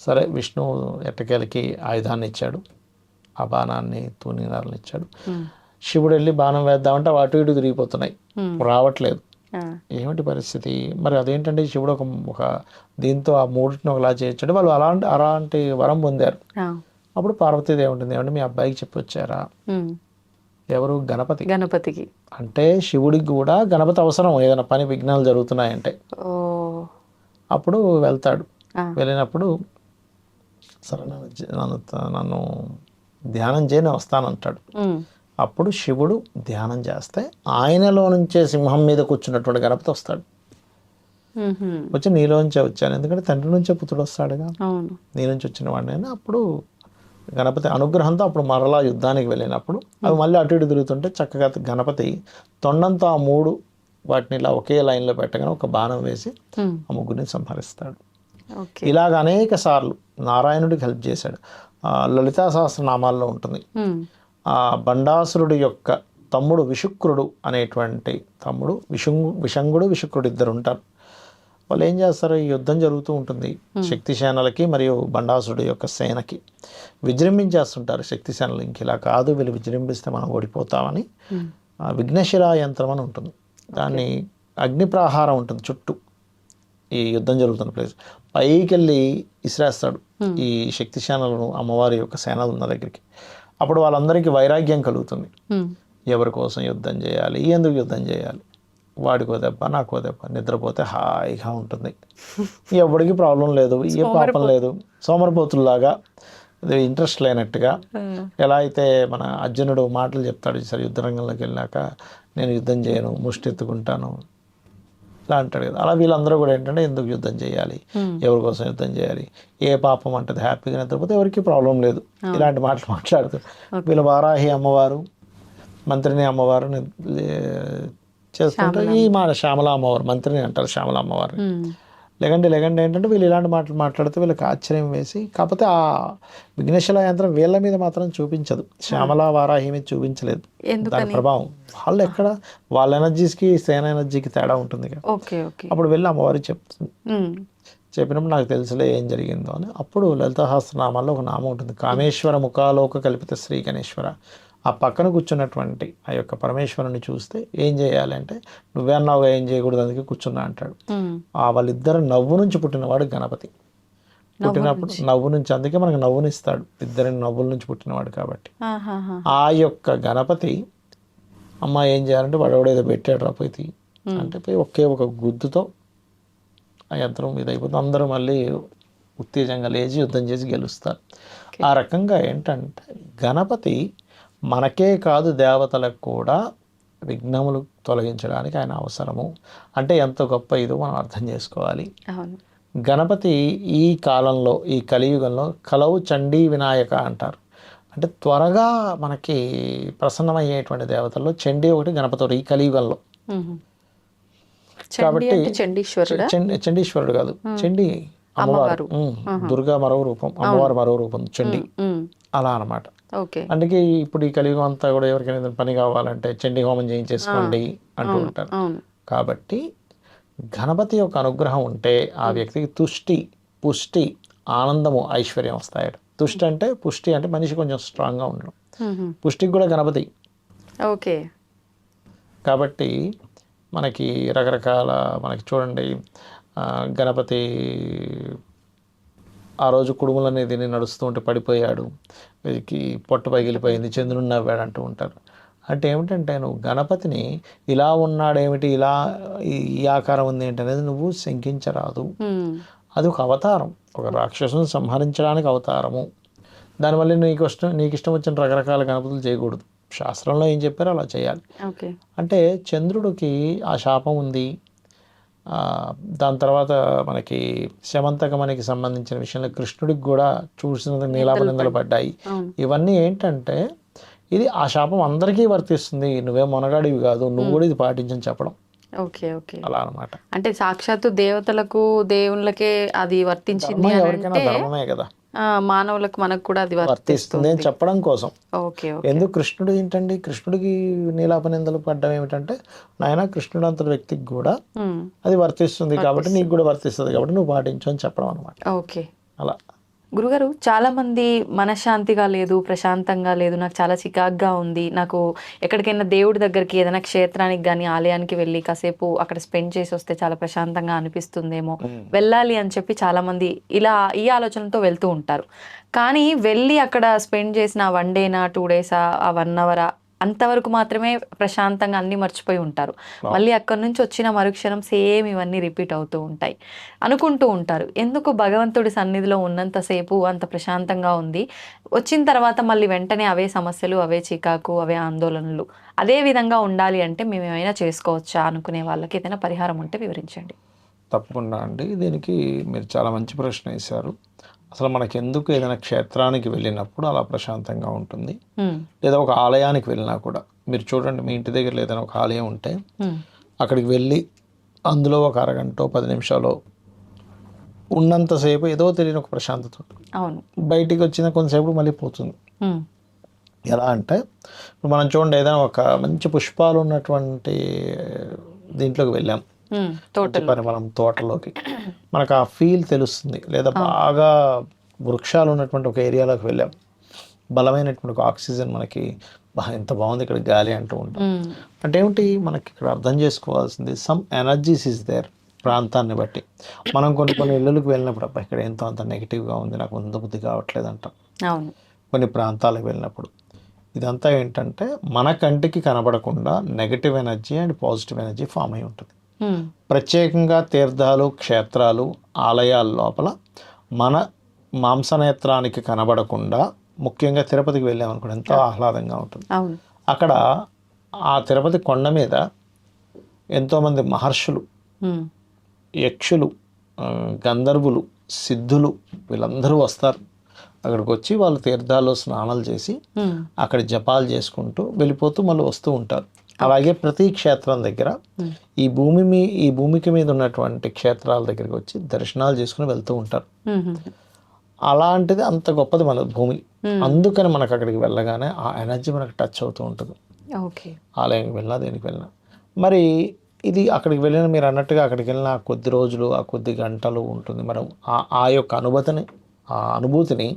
సరే విష్ణువు ఎట్టకేలకి ఆయుధాన్ని ఇచ్చాడు, ఆ బాణాన్ని తూనీనాలను ఇచ్చాడు. శివుడు వెళ్ళి బాణం వేద్దామంటే అవి అటు ఇటు తిరిగిపోతున్నాయి, రావట్లేదు. ఏమిటి పరిస్థితి మరి? అదేంటంటే శివుడు ఒక దీంతో ఆ మూడింటిని ఒకలా చేయొచ్చాడు. వాళ్ళు అలాంటి వరం పొందారు. అప్పుడు పార్వతీదేవి ఉంటుంది, ఏమంటే మీ అబ్బాయికి చెప్పి వచ్చారా? ఎవరు? గణపతికి. అంటే శివుడికి కూడా గణపతి అవసరం, ఏదైనా పని విఘ్నాలు జరుగుతున్నాయంటే. అప్పుడు వెళ్తాడు. వెళ్ళినప్పుడు సరే నన్ను ధ్యానం చేయని వస్తానంటాడు. అప్పుడు శివుడు ధ్యానం చేస్తే ఆయనలో నుంచే సింహం మీద కూర్చున్నటువంటి గణపతి వస్తాడు. వచ్చి నీలోంచే వచ్చాను, ఎందుకంటే తండ్రి నుంచే పుత్రుడు వస్తాడుగా, నీ నుంచి వచ్చిన వాడిని. అప్పుడు గణపతి అనుగ్రహంతో అప్పుడు మరలా యుద్ధానికి వెళ్ళినప్పుడు అవి మళ్ళీ అటు ఇటు తిరుగుతుంటే చక్కగా గణపతి తొండంతో ఆ 3 వాటిని ఇలా ఒకే లైన్లో పెట్టగానే ఒక బాణం వేసి ఆ ముగ్గురిని సంహరిస్తాడు. ఇలాగ అనేక సార్లు నారాయణుడికి హెల్ప్ చేశాడు. లలితా సహస్రనామాల్లో ఉంటుంది. ఆ బండాసురుడి యొక్క తమ్ముడు విశుక్రుడు అనేటువంటి తమ్ముడు, విషంగుడు విశుక్రుడు ఇద్దరు ఉంటారు. వాళ్ళు ఏం చేస్తారు, ఈ యుద్ధం జరుగుతూ ఉంటుంది శక్తి సేనలకి మరియు బండాసురుడి యొక్క సేనకి. విజృంభించేస్తుంటారు శక్తి సేనలు, ఇంక ఇలా కాదు వీళ్ళు విజృంభిస్తే మనం ఓడిపోతామని. విఘ్నశిరా యంత్రం అని ఉంటుంది, దాన్ని అగ్నిప్రహారం ఉంటుంది చుట్టూ ఈ యుద్ధం జరుగుతున్న ప్లేస్. పైకి వెళ్ళి ఇసిరేస్తాడు ఈ శక్తి సేనలను, అమ్మవారి యొక్క సేనలు ఉన్న దగ్గరికి. అప్పుడు వాళ్ళందరికీ వైరాగ్యం కలుగుతుంది, ఎవరి కోసం యుద్ధం చేయాలి, ఎందుకు యుద్ధం చేయాలి, వాడికో దెబ్బ నాకో దెబ్బ, నిద్రపోతే హాయిగా ఉంటుంది, ఎవరికి ప్రాబ్లం లేదు, ఏ పాపం లేదు, సోమరిపోతుల్లాగా ఇంట్రెస్ట్ లేనట్టుగా. ఎలా అయితే మన అర్జునుడు మాటలు చెప్తాడు సరే యుద్ధ రంగంలోకి వెళ్ళాక, నేను యుద్ధం చేయను, ముష్టి ఎత్తుకుంటాను ఇలా అంటాడు కదా. అలా వీళ్ళందరూ కూడా ఏంటంటే ఎందుకు యుద్ధం చేయాలి, ఎవరి కోసం యుద్ధం చేయాలి, ఏ పాపం అంటది, హ్యాపీగా నిద్రపోతే ఎవరికి ప్రాబ్లం లేదు, ఇలాంటి మాటలు మాట్లాడుతూ వీళ్ళు వారాహి అమ్మవారు, మంత్రిని అమ్మవారు చేస్తుంటారు. ఈ మాట శ్యామల అమ్మవారు, మంత్రిని అంటారు శ్యామల అమ్మవారు. లేకండి ఏంటంటే వీళ్ళు ఇలాంటి మాటలు మాట్లాడితే వీళ్ళకి ఆశ్చర్యం వేసి, కాకపోతే ఆ విఘ్నేశ్వర యంత్రం వీళ్ళ మీద మాత్రం చూపించదు, శ్యామల వారాహి మీద చూపించలేదు. దాని ప్రభావం వాళ్ళు ఎక్కడ, వాళ్ళ ఎనర్జీస్కి సేన ఎనర్జీకి తేడా ఉంటుంది కదా. అప్పుడు వెళ్ళి అమ్మవారికి చెప్తుంది. చెప్పినప్పుడు నాకు తెలుసులే ఏం జరిగిందో అని. అప్పుడు లలితా సహస్రనామాల్లో ఒక నామం ఉంటుంది, కామేశ్వర ముఖాలోక కల్పిత శ్రీ గణేశ్వర. ఆ పక్కన కూర్చున్నటువంటి ఆ యొక్క పరమేశ్వరుని చూస్తే ఏం చేయాలి అంటే, నువ్వే అన్నావుగా ఏం చేయకూడదు అందుకే కూర్చున్నా అంటాడు. వాళ్ళిద్దరు నవ్వు నుంచి పుట్టినవాడు గణపతి. పుట్టినప్పుడు నవ్వు నుంచి, అందుకే మనకు నవ్వునిస్తాడు, ఇద్దరిని నవ్వుల నుంచి పుట్టినవాడు కాబట్టి. ఆ యొక్క గణపతి అమ్మ ఏం చేయాలంటే, వాడు ఎవడేదో పెట్టాడు రాపోయి అంటే పోయి ఒకే ఒక గుద్దుతో ఆ యంత్రం మీద అయిపోతుంది. అందరూ మళ్ళీ ఉత్తేజంగా లేచి యుద్ధం చేసి గెలుస్తారు. ఆ రకంగా ఏంటంటే గణపతి మనకే కాదు దేవతలకు కూడా విఘ్నములు తొలగించడానికి ఆయన అవసరము. అంటే ఎంత గొప్ప ఇదో మనం అర్థం చేసుకోవాలి. గణపతి ఈ కాలంలో, ఈ కలియుగంలో కలవు చండీ వినాయక అంటారు. అంటే త్వరగా మనకి ప్రసన్నమయ్యేటువంటి దేవతల్లో చండీ ఒకటి, గణపతి ఒకటి ఈ కలియుగంలో. కాబట్టి చండీశ్వరుడు కాదు, చండీ అమ్మవారు, దుర్గా మరో రూపం, అమ్మవారు మరో రూపం చండీ, అలా అన్నమాట. అందుకే ఇప్పుడు ఈ కలియుగం అంతా కూడా ఎవరికైనా పని కావాలంటే చండీ హోమం చేయించేసుకోండి అంటూ ఉంటారు. కాబట్టి గణపతి యొక్క అనుగ్రహం ఉంటే ఆ వ్యక్తికి తుష్టి, పుష్టి, ఆనందము, ఐశ్వర్యం వస్తాయట. తుష్టి అంటే, పుష్టి అంటే మనిషి కొంచెం స్ట్రాంగ్గా ఉండడం, పుష్టికి కూడా గణపతి. కాబట్టి మనకి రకరకాల, మనకి చూడండి గణపతి ఆ రోజు కుడుములనే తిని నడుస్తూ ఉంటే పడిపోయాడు, వీరికి పొట్ట పగిలిపోయింది, చంద్రుడు నవ్వాడు అంటూ ఉంటారు. అంటే ఏమిటంటే నువ్వు గణపతిని ఇలా ఉన్నాడేమిటి, ఇలా ఈ ఆకారం ఉంది ఏంటి అనేది నువ్వు శంకించరాదు. అది ఒక అవతారం, ఒక రాక్షసుని సంహరించడానికి అవతారము. దానివల్ల నీకు ఇష్టం వచ్చిన రకరకాల గణపతులు చేయకూడదు. శాస్త్రంలో ఏం చెప్పారో అలా చేయాలి. అంటే చంద్రుడికి ఆ శాపం ఉంది. దాని తర్వాత మనకి శమంతకమనికి సంబంధించిన విషయంలో కృష్ణుడికి కూడా చూసిన నీలాపనిందలు పడ్డాయి. ఇవన్నీ ఏంటంటే ఇది ఆ శాపం అందరికీ వర్తిస్తుంది, నువ్వే మొనగాడివి కాదు, నువ్వు కూడా ఇది పాటించని చెప్పడం. అలా అన్నమాట. అంటే సాక్షాత్తు దేవతలకు, దేవుళ్ళకే అది వర్తించింది. ఎవరికైనా ధర్మమే కదా. మానవులకు మనకు కూడా అది వర్తిస్తుంది అని చెప్పడం కోసం. ఓకే. ఎందుకు కృష్ణుడు ఏంటండి, కృష్ణుడికి నీలాపనిందలు పడ్డం ఏమిటంటే, నాయన కృష్ణుడు అంత వ్యక్తికి కూడా అది వర్తిస్తుంది కాబట్టి నీకు కూడా వర్తిస్తుంది కాబట్టి నువ్వు పాటించు అని చెప్పడం అనమాట. ఓకే. అలా. గురుగారు, చాలా మంది మనశ్శాంతిగా లేదు, ప్రశాంతంగా లేదు, నాకు చాలా చికాగ్గా ఉంది, నాకు ఎక్కడికైనా దేవుడి దగ్గరికి ఏదైనా క్షేత్రానికి కానీ ఆలయానికి వెళ్ళి కాసేపు అక్కడ స్పెండ్ చేసి వస్తే చాలా ప్రశాంతంగా అనిపిస్తుందేమో, వెళ్ళాలి అని చెప్పి చాలా మంది ఇలా ఈ ఆలోచనతో వెళ్తూ ఉంటారు. కానీ వెళ్ళి అక్కడ స్పెండ్ చేసిన 1 డేనా 2 డేసా ఆ 1 అవరా అంతవరకు మాత్రమే ప్రశాంతంగా అన్ని మర్చిపోయి ఉంటారు. మళ్ళీ అక్కడి నుంచి వచ్చిన మరుక్షణం సేమ్ ఇవన్నీ రిపీట్ అవుతూ ఉంటాయి. అనుకుంటూ ఉంటారు, ఎందుకు భగవంతుడి సన్నిధిలో ఉన్నంతసేపు అంత ప్రశాంతంగా ఉంది, వచ్చిన తర్వాత మళ్ళీ వెంటనే అవే సమస్యలు, అవే చికాకు, అవే ఆందోళనలు. అదే విధంగా ఉండాలి అంటే మేము ఏమైనా చేసుకోవచ్చా అనుకునే వాళ్ళకి ఏదైనా పరిహారం ఉంటే వివరించండి. తప్పకుండా అండి. దీనికి మీరు చాలా మంచి ప్రశ్న వేశారు. అసలు మనకి ఎందుకు ఏదైనా క్షేత్రానికి వెళ్ళినప్పుడు అలా ప్రశాంతంగా ఉంటుంది, లేదా ఒక ఆలయానికి వెళ్ళినా కూడా మీరు చూడండి, మీ ఇంటి దగ్గర ఏదైనా ఒక ఆలయం ఉంటే అక్కడికి వెళ్ళి అందులో ఒక అరగంట 10 నిమిషాలు ఉన్నంతసేపు ఏదో తెలియని ఒక ప్రశాంతత ఉంటుంది. అవును. బయటికి వచ్చిన కొంతసేపు మళ్ళీ పోతుంది. ఎలా అంటే ఇప్పుడు మనం చూడండి, ఏదైనా ఒక మంచి పుష్పాలు ఉన్నటువంటి దీంట్లోకి వెళ్ళాం, మనం తోటలోకి, మనకు ఆ ఫీల్ తెలుస్తుంది. లేదా బాగా వృక్షాలు ఉన్నటువంటి ఒక ఏరియాలోకి వెళ్ళాం, బలమైనటువంటి ఒక ఆక్సిజన్ మనకి ఎంత బాగుంది ఇక్కడ గాలి అంటూ ఉంటాం. అంటే ఏమిటి, మనకి ఇక్కడ అర్థం చేసుకోవాల్సింది సమ్ ఎనర్జీస్ ఇస్ దేర్. ప్రాంతాన్ని బట్టి మనం కొన్ని ఇళ్ళకి వెళ్ళినప్పుడు అబ్బా ఇక్కడ ఎంతో అంత నెగిటివ్గా ఉంది, నాకు బుద్ధి కావట్లేదు అంటాం. కొన్ని ప్రాంతాలకు వెళ్ళినప్పుడు ఇదంతా ఏంటంటే మన కంటికి కనబడకుండా negative energy and positive energy form అయి ఉంటుంది. ప్రత్యేకంగా తీర్థాలు, క్షేత్రాలు, ఆలయాల లోపల మన మాంసనేత్రానికి కనబడకుండా, ముఖ్యంగా తిరుపతికి వెళ్ళామనుకోండి ఎంతో ఆహ్లాదంగా ఉంటుంది. అక్కడ ఆ తిరుపతి కొండ మీద ఎంతోమంది మహర్షులు, యక్షులు, గంధర్వులు, సిద్ధులు వీళ్ళందరూ వస్తారు. అక్కడికి వచ్చి వాళ్ళు తీర్థాల్లో స్నానాలు చేసి అక్కడ జపాలు చేసుకుంటూ వెళ్ళిపోతూ మళ్ళీ వస్తూ ఉంటారు. అలాగే ప్రతి క్షేత్రం దగ్గర ఈ భూమికి మీద ఉన్నటువంటి క్షేత్రాల దగ్గరికి వచ్చి దర్శనాలు చేసుకుని వెళ్తూ ఉంటారు. అలాంటిది అంత గొప్పది మన భూమి. అందుకని మనకు అక్కడికి వెళ్ళగానే ఆ ఎనర్జీ మనకు టచ్ అవుతూ ఉంటుంది. ఆలయానికి వెళ్ళినా దేనికి వెళ్ళినా. మరి ఇది అక్కడికి వెళ్ళిన, మీరు అన్నట్టుగా అక్కడికి వెళ్ళిన కొద్ది రోజులు, ఆ కొద్ది గంటలు ఉంటుంది. మనం ఆ యొక్క అనుభూతిని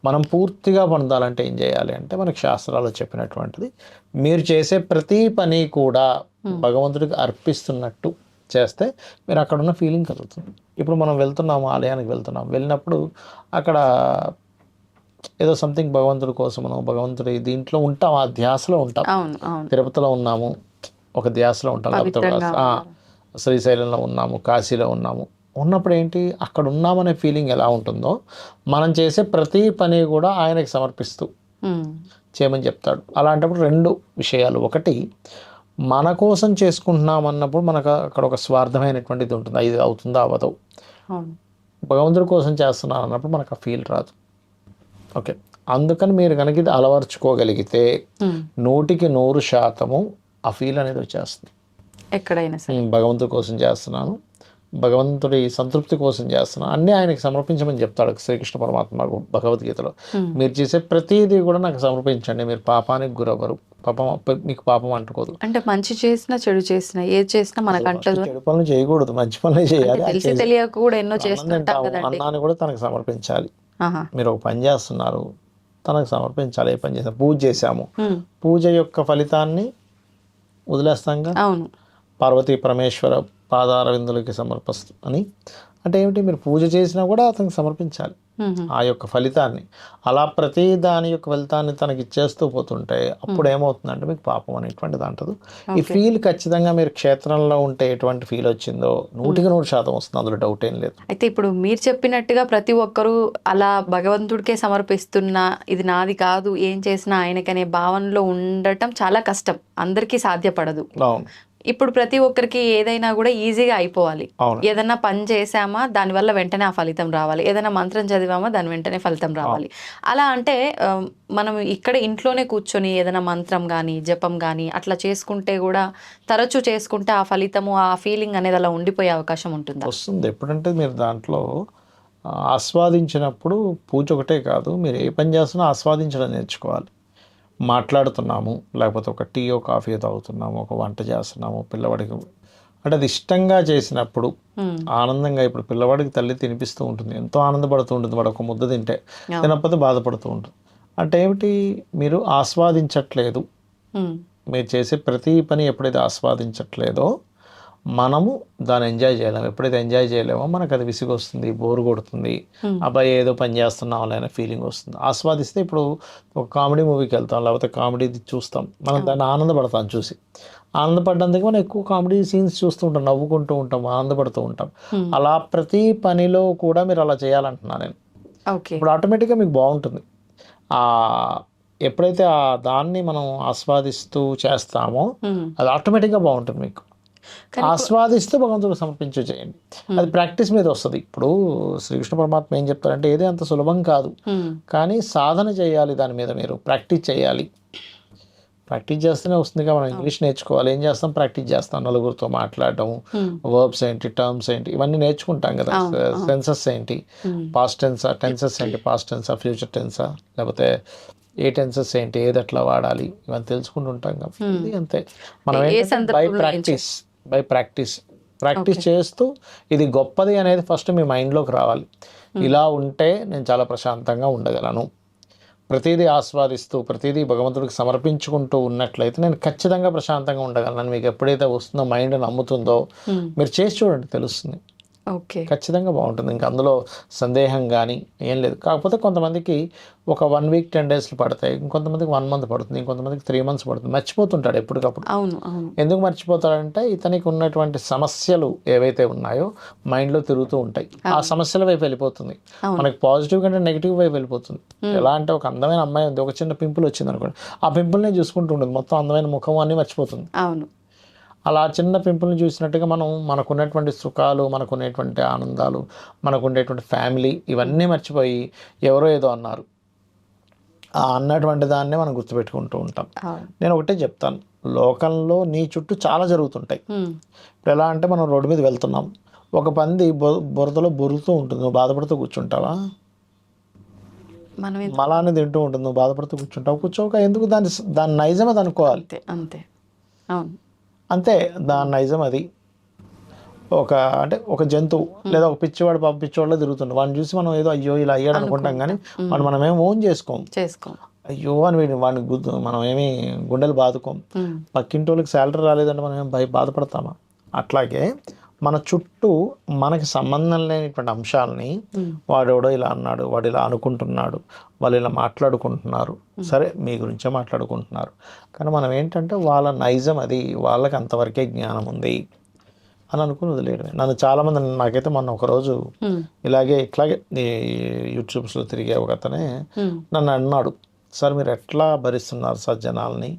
మనం పూర్తిగా పొందాలంటే ఏం చేయాలి అంటే, మనకు శాస్త్రాల్లో చెప్పినటువంటిది, మీరు చేసే ప్రతి పని కూడా భగవంతుడికి అర్పిస్తున్నట్టు చేస్తే మీరు అక్కడ ఉన్న ఫీలింగ్ కలుగుతుంది. ఇప్పుడు మనం వెళ్తున్నాము, ఆలయానికి వెళ్ళినప్పుడు అక్కడ ఏదో సంథింగ్ భగవంతుడి కోసం మనం భగవంతుడి దీంట్లో ఉంటాం, ఆ ధ్యాసలో ఉంటాం. తిరుపతిలో ఉన్నాము, ఒక ధ్యాసలో ఉంటాం, శ్రీశైలంలో ఉన్నాము, కాశీలో ఉన్నాము. ఉన్నప్పుడు ఏంటి, అక్కడ ఉన్నామనే ఫీలింగ్ ఎలా ఉంటుందో మనం చేసే ప్రతి పని కూడా ఆయనకి సమర్పిస్తూ చేయమని చెప్తాడు. అలాంటప్పుడు 2 విషయాలు, ఒకటి మన కోసం చేసుకుంటున్నాం అన్నప్పుడు మనకు అక్కడ ఒక స్వార్థమైనటువంటిది ఉంటుంది, ఇది అవుతుందా అవ్వదు. భగవంతుడి కోసం చేస్తున్నాను అన్నప్పుడు మనకు ఆ ఫీల్ రాదు. ఓకే, అందుకని మీరు కనుక ఇది అలవర్చుకోగలిగితే 100% ఆ ఫీల్ అనేది వచ్చేస్తుంది. ఎక్కడైనా భగవంతుడి కోసం చేస్తున్నాను, భగవంతుడి సంతృప్తి కోసం చేస్తున్నాను, అన్నీ ఆయనకి సమర్పించమని చెప్తాడు శ్రీకృష్ణ పరమాత్మ భగవద్గీతలో. మీరు చేసే ప్రతిదీ కూడా నాకు సమర్పించండి, మీరు పాపానికి గురవ్వరు, మీకు పాపం అంటుకోదు. అంటే మంచి చేసినా చెడు చేసినా ఏది చేసినా మనకు అంటదు. చెడు పనులు చేయకూడదు, మంచి పనులే చేయాలి. తెలియక కూడా ఎన్నో చేస్తుంటాం కదండి. అన్నాన్ని కూడా తనకు సమర్పించాలి. మీరు ఒక పని చేస్తున్నారు, తనకు సమర్పించాలి. ఏ పని చేసాం, పూజ చేశాము, పూజ యొక్క ఫలితాన్ని వదిలేస్తాంగా. అవును, పార్వతీ పరమేశ్వర పాదార విందులకి సమర్పిస్తూ అని అంటే ఏమిటి, మీరు పూజ చేసినా కూడా అతనికి సమర్పించాలి ఆ యొక్క ఫలితాన్ని. అలా ప్రతి దాని యొక్క ఫలితాన్ని తనకి ఇచ్చేస్తూ పోతుంటే అప్పుడు ఏమవుతుందంటే మీకు పాపం అనేటువంటిది అంటదు. ఈ ఫీల్ ఖచ్చితంగా మీరు క్షేత్రంలో ఉంటే ఎటువంటి ఫీల్ వచ్చిందో 100% వస్తుంది, అందులో డౌట్ ఏం లేదు. అయితే ఇప్పుడు మీరు చెప్పినట్టుగా ప్రతి ఒక్కరూ అలా భగవంతుడికే సమర్పిస్తున్నా, ఇది నాది కాదు, ఏం చేసినా ఆయనకనే భావనలో ఉండటం చాలా కష్టం, అందరికీ సాధ్యపడదు. అవును. ఇప్పుడు ప్రతి ఒక్కరికి ఏదైనా కూడా ఈజీగా అయిపోవాలి. ఏదైనా పని చేసామా దానివల్ల వెంటనే ఆ ఫలితం రావాలి, ఏదైనా మంత్రం చదివామా దాని వెంటనే ఫలితం రావాలి. అలా అంటే మనం ఇక్కడ ఇంట్లోనే కూర్చొని ఏదైనా మంత్రం కానీ జపం కానీ అట్లా చేసుకుంటే కూడా, తరచూ చేసుకుంటే ఆ ఫలితము, ఆ ఫీలింగ్ అనేది అలా ఉండిపోయే అవకాశం ఉంటుందా? వస్తుంది. ఎప్పుడంటే మీరు దాంట్లో ఆస్వాదించినప్పుడు పూజ ఒకటే కాదు, మీరు ఏ పని చేస్తున్నా ఆస్వాదించడం నేర్చుకోవాలి. మాట్లాడుతున్నాము, లేకపోతే ఒక టీయో కాఫీ తాగుతున్నాము, ఒక వంట చేస్తున్నాము పిల్లవాడికి అంటే అది ఇష్టంగా చేసినప్పుడు ఆనందంగా, ఇప్పుడు పిల్లవాడికి తల్లి తినిపిస్తూ ఉంటుంది, ఎంతో ఆనందపడుతూ ఉంటుంది, వాడు ఒక ముద్ద తింటే, తినకపోతే బాధపడుతూ ఉంటుంది. అంటే ఏమిటి, మీరు ఆస్వాదించట్లేదు. మీరు చేసే ప్రతి పని ఎప్పుడైతే ఆస్వాదించట్లేదో మనము దాన్ని ఎంజాయ్ చేయలేము. ఎప్పుడైతే ఎంజాయ్ చేయలేమో మనకు అది విసిగి వస్తుంది, బోరు కొడుతుంది, అబ్బాయి ఏదో పని చేస్తున్నాం అనే ఫీలింగ్ వస్తుంది. ఆస్వాదిస్తే ఇప్పుడు ఒక కామెడీ మూవీకి వెళ్తాం, లేకపోతే కామెడీ చూస్తాం, మనం దాన్ని ఆనందపడతాం చూసి. ఆనందపడడానికి మనం ఎక్కువ కామెడీ సీన్స్ చూస్తూ ఉంటాం, నవ్వుకుంటూ ఉంటాం, ఆనందపడుతూ ఉంటాం. అలా ప్రతి పనిలో కూడా మీరు అలా చేయాలంటున్నాను నేను. ఇప్పుడు ఆటోమేటిక్గా మీకు బాగుంటుంది. ఎప్పుడైతే ఆ దాన్ని మనం ఆస్వాదిస్తూ చేస్తామో అది ఆటోమేటిక్గా బాగుంటుంది మీకు. ఆస్వాదిస్తూ భగవంతుడు సమర్పించు చేయండి. అది ప్రాక్టీస్ మీద వస్తుంది. ఇప్పుడు శ్రీకృష్ణ పరమాత్మ ఏం చెప్తారంటే ఏది అంత సులభం కాదు, కానీ సాధన చేయాలి, దాని మీద మీరు ప్రాక్టీస్ చేయాలి. ప్రాక్టీస్ చేస్తేనే వస్తుంది. మనం ఇంగ్లీష్ నేర్చుకోవాలి, ఏం చేస్తాం, ప్రాక్టీస్ చేస్తాం. నలుగురితో మాట్లాడటం, వర్బ్స్ ఏంటి, టర్మ్స్ ఏంటి, ఇవన్నీ నేర్చుకుంటాం కదా. సెన్సెస్ ఏంటి, పాస్ట్ టెన్సా, టెన్సెస్ ఏంటి, పాస్ట్ టెన్సా, ఫ్యూచర్ టెన్సా, లేకపోతే ఏ టెన్సెస్ ఏంటి, ఏది ఎట్లా వాడాలి, ఇవన్నీ తెలుసుకుంటుంటాం కదా. ఇది అంతే. మనం ఏంటంటే బై ప్రాక్టీస్ చేస్తూ ఇది గొప్పది అనేది ఫస్ట్ మీ మైండ్లోకి రావాలి. ఇలా ఉంటే నేను చాలా ప్రశాంతంగా ఉండగలను, ప్రతిదీ ఆస్వాదిస్తూ ప్రతిదీ భగవంతుడికి సమర్పించుకుంటూ ఉన్నట్లయితే నేను ఖచ్చితంగా ప్రశాంతంగా ఉండగలను. మీకు ఎప్పుడైతే వస్తుందో, మైండ్ నమ్ముతుందో, మీరు చేసి చూడండి, తెలుస్తుంది. ఖచ్చితంగా బాగుంటుంది. ఇంకా అందులో సందేహం కానీ ఏం లేదు. కాకపోతే కొంతమందికి ఒక 1 వీక్ 10 days పడతాయి, ఇంకొంతమందికి 1 month పడుతుంది, ఇంకొంతమందికి 3 months పడుతుంది. మర్చిపోతుంటాడు ఎప్పటికప్పుడు. ఎందుకు మర్చిపోతాడంటే ఇతనికి ఉన్నటువంటి సమస్యలు ఏవైతే ఉన్నాయో మైండ్లో తిరుగుతూ ఉంటాయి. ఆ సమస్యల వైపు వెళ్ళిపోతుంది. మనకి పాజిటివ్ కంటే నెగిటివ్ వైపు వెళ్ళిపోతుంది. ఎలా అంటే ఒక అందమైన అమ్మాయి ఉంది, ఒక చిన్న పింపుల్ వచ్చింది అనుకోండి, ఆ పింపుల్నే చూసుకుంటూ ఉంటుంది, మొత్తం అందమైన ముఖం అన్నీ మర్చిపోతుంది. అలా చిన్న పింపుల్ని చూసినట్టుగా మనం మనకున్నటువంటి సుఖాలు, మనకున్నటువంటి ఆనందాలు, మనకుండేటువంటి ఫ్యామిలీ, ఇవన్నీ మర్చిపోయి ఎవరో ఏదో అన్నారు, ఆ అన్నటువంటి దాన్నే మనం గుర్తుపెట్టుకుంటూ ఉంటాం. నేను ఒకటే చెప్తాను, లోకంలో నీ చుట్టూ చాలా జరుగుతుంటాయి. ఇప్పుడు ఎలా అంటే మనం రోడ్డు మీద వెళ్తున్నాం, ఒక పంది బురదలో బొరుకుతూ ఉంటుంది, నువ్వు బాధపడుతూ కూర్చుంటావా? మలాన్ని తింటూ ఉంటుంది, నువ్వు బాధపడుతూ కూర్చుంటావు? కూర్చోక. ఎందుకు? దాని నైజం అది అనుకోవాలి. అంతే, దాని నైజం అది. ఒక జంతువు లేదా ఒక పిచ్చివాడిలో తిరుగుతుండే వాడిని చూసి మనం ఏదో అయ్యో ఇలా అయ్యాడు అనుకుంటాం, కానీ మనమేం ఓన్ చేసుకోం. అయ్యో అని వాడిని మనం ఏమి గుండెలు బాదుకోం. పక్కింటోళ్ళకి శాలరీ రాలేదంటే మనం ఏం బాధపడతామా? అట్లాగే మన చుట్టూ మనకి సంబంధం లేనిటువంటి అంశాలని వాడెవడో ఇలా అన్నాడు, వాడు ఇలా అనుకుంటున్నాడు, వాళ్ళు ఇలా మాట్లాడుకుంటున్నారు, సరే మీ గురించే మాట్లాడుకుంటున్నారు, కానీ మనం ఏంటంటే వాళ్ళ నైజం అది, వాళ్ళకి అంతవరకే జ్ఞానం ఉంది అని అనుకుని వదిలేయడమే. నన్ను చాలామంది, నాకైతే మొన్న ఒకరోజు ఇట్లాగే యూట్యూబ్స్లో తిరిగే ఒక అతనే నన్ను అన్నాడు, సార్ మీరు ఎట్లా భరిస్తున్నారు సార్ జనాల్ని?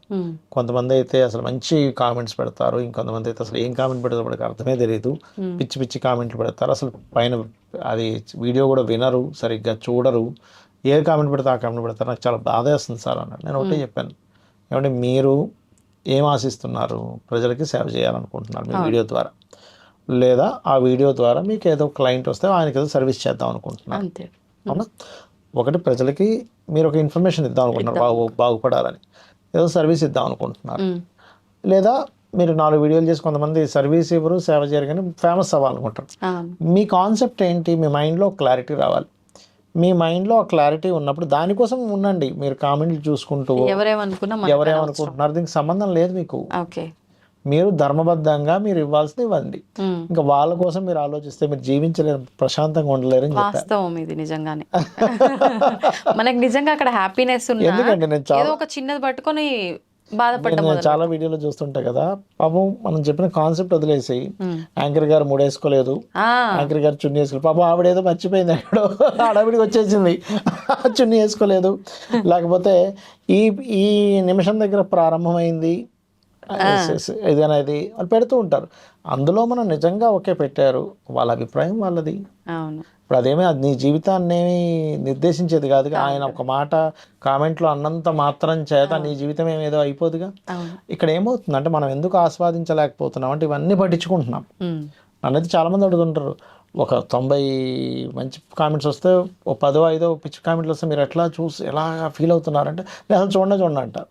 కొంతమంది అయితే అసలు మంచి కామెంట్స్ పెడతారు, ఇంకొంతమంది అయితే అసలు ఏం కామెంట్ పెడతారు వాడికి అర్థమే తెలియదు, పిచ్చి పిచ్చి కామెంట్లు పెడతారు, అసలు పైన అది వీడియో కూడా వినరు, సరిగ్గా చూడరు, ఏ కామెంట్ పెడతారు ఆ కామెంట్ పెడతారు, నాకు చాలా బాధ వేస్తుంది సార్ అన్నాడు. నేను ఒకటే చెప్పాను, ఏమంటే మీరు ఏం ఆశిస్తున్నారు? ప్రజలకి సేవ చేయాలనుకుంటున్నారు మీ వీడియో ద్వారా, లేదా ఆ వీడియో ద్వారా మీకు ఏదో క్లయింట్ వస్తే ఆయనకి ఏదో సర్వీస్ చేద్దాం అనుకుంటున్నారు, అవునా? ఒకటి ప్రజలకి మీరు ఒక ఇన్ఫర్మేషన్ ఇద్దాం అనుకుంటున్నారు, బాగుపడాలని ఏదో సర్వీస్ ఇద్దాం అనుకుంటున్నారు, లేదా మీరు 4 వీడియోలు చేసి కొంతమంది సర్వీస్ ఇవ్వరు, సేవ చేయరు, కానీ ఫేమస్ అవ్వాలనుకుంటారు. మీ కాన్సెప్ట్ ఏంటి? మీ మైండ్లో క్లారిటీ రావాలి. మీ మైండ్లో ఆ క్లారిటీ ఉన్నప్పుడు దానికోసం ఉండండి. మీరు కామెంట్లు చూసుకుంటూ ఎవరేమనుకుంటున్నారు దీనికి సంబంధం లేదు మీకు. మీరు ధర్మబద్ధంగా మీరు ఇవ్వాల్సింది ఇవ్వండి. ఇంకా వాళ్ళ కోసం మీరు ఆలోచిస్తే మీరు జీవించలేరు, ప్రశాంతంగా ఉండలేరు అని వాస్తవం ఇది. నిజంగానే మనకి నిజంగా అక్కడ హ్యాపీనెస్ ఉంది. ఎందుకంటే నేను ఒక చిన్నది పట్టుకొని నేను చాలా వీడియోలో చూస్తుంటా కదా, పాపం మనం చెప్పిన కాన్సెప్ట్ వదిలేసి యాంకర్ గారు మూడేసుకోలేదు, యాంకర్ గారు చున్నీ వేసుకోలేదు, పాపం ఆవిడేదో మర్చిపోయింది, ఎక్కడో ఆడవిడికి వచ్చేసింది చున్నీ వేసుకోలేదు, లేకపోతే ఈ నిమిషం దగ్గర ప్రారంభమైంది ఇది అనేది వాళ్ళు పెడుతూ ఉంటారు. అందులో మనం నిజంగా ఓకే పెట్టారు, వాళ్ళ అభిప్రాయం వాళ్ళది. ఇప్పుడు అదేమీ అది నీ జీవితాన్ని నిర్దేశించేది కాదుగా. ఆయన ఒక మాట కామెంట్లో అన్నంత మాత్రం చేత నీ జీవితం ఏదో అయిపోదుగా. ఇక్కడ ఏమవుతుందంటే మనం ఎందుకు ఆస్వాదించలేకపోతున్నాం అంటే ఇవన్నీ పట్టించుకుంటున్నాం అనేది చాలా మంది అడుగుతుంటారు. ఒక 90 మంచి కామెంట్స్ వస్తే ఓ 10-5 పిచ్చి కామెంట్లు వస్తే మీరు ఎట్లా చూసి ఎలా ఫీల్ అవుతున్నారంటే నేను అసలు చూడండి అంటారు.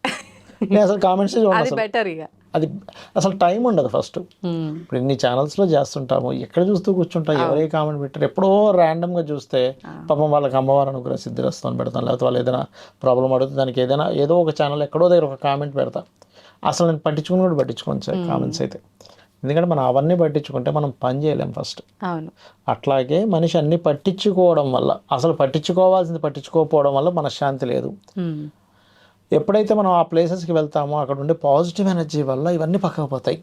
నేను అసలు కామెంట్స్ చూడండి అది అసలు. బెటర్ ఇక. అది అసలు టైం ఉండదు ఫస్ట్. ఇప్పుడు ఇన్ని ఛానల్స్లో చేస్తుంటాము, ఎక్కడ చూస్తూ కూర్చుంటాం, ఎవరే కామెంట్ పెట్టారు. ఎప్పుడో ర్యాండమ్గా చూస్తే పాపం వాళ్ళకి అమ్మవారు అనుగ్రహ సిద్ధిరస్తాను పెడతాను, లేకపోతే వాళ్ళు ఏదైనా ప్రాబ్లం అడుగుతుంది దానికి ఏదో ఒక ఛానల్ ఎక్కడో దగ్గర ఒక కామెంట్ పెడతా. అసలు నేను పట్టించుకోను సార్ కామెంట్స్ అయితే. ఎందుకంటే మనం అవన్నీ పట్టించుకుంటే మనం పని చేయలేం ఫస్ట్. అవును. అట్లాగే మనిషి అన్ని పట్టించుకోవడం వల్ల, అసలు పట్టించుకోవాల్సింది పట్టించుకోకపోవడం వల్ల మనశ్శాంతి లేదు. ఎప్పుడైతే మనం ఆ ప్లేసెస్కి వెళ్తామో అక్కడ ఉండే పాజిటివ్ ఎనర్జీ వల్ల ఇవన్నీ పక్కకు పోతాయి.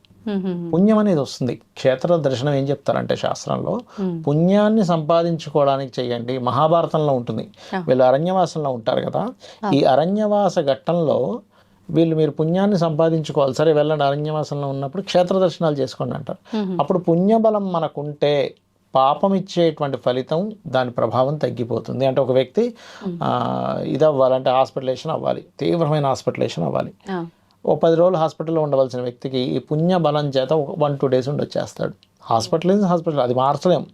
పుణ్యం అనేది వస్తుంది. క్షేత్ర దర్శనం ఏం చెప్తారంటే శాస్త్రంలో, పుణ్యాన్ని సంపాదించుకోవడానికి చెయ్యండి. మహాభారతంలో ఉంటుంది. వీళ్ళు అరణ్యవాసంలో ఉంటారు కదా, ఈ అరణ్యవాస ఘట్టంలో మీరు పుణ్యాన్ని సంపాదించుకోవాలి. సరే వెళ్ళండి, అరణ్యవాసంలో ఉన్నప్పుడు క్షేత్ర దర్శనాలు చేసుకోండి అంటారు. అప్పుడు పుణ్యబలం మనకుంటే పాపం ఇచ్చేటువంటి ఫలితం, దాని ప్రభావం తగ్గిపోతుంది. అంటే ఒక వ్యక్తి ఇది అవ్వాలంటే హాస్పిటలైజేషన్ అవ్వాలి, తీవ్రమైన హాస్పిటలైజేషన్ అవ్వాలి. ఓ 10 రోజులు హాస్పిటల్లో ఉండవలసిన వ్యక్తికి ఈ పుణ్య బలం చేత 1-2 డేస్ ఉండొచ్చేస్తాడు. హాస్పిటల్ అది మార్చలేం,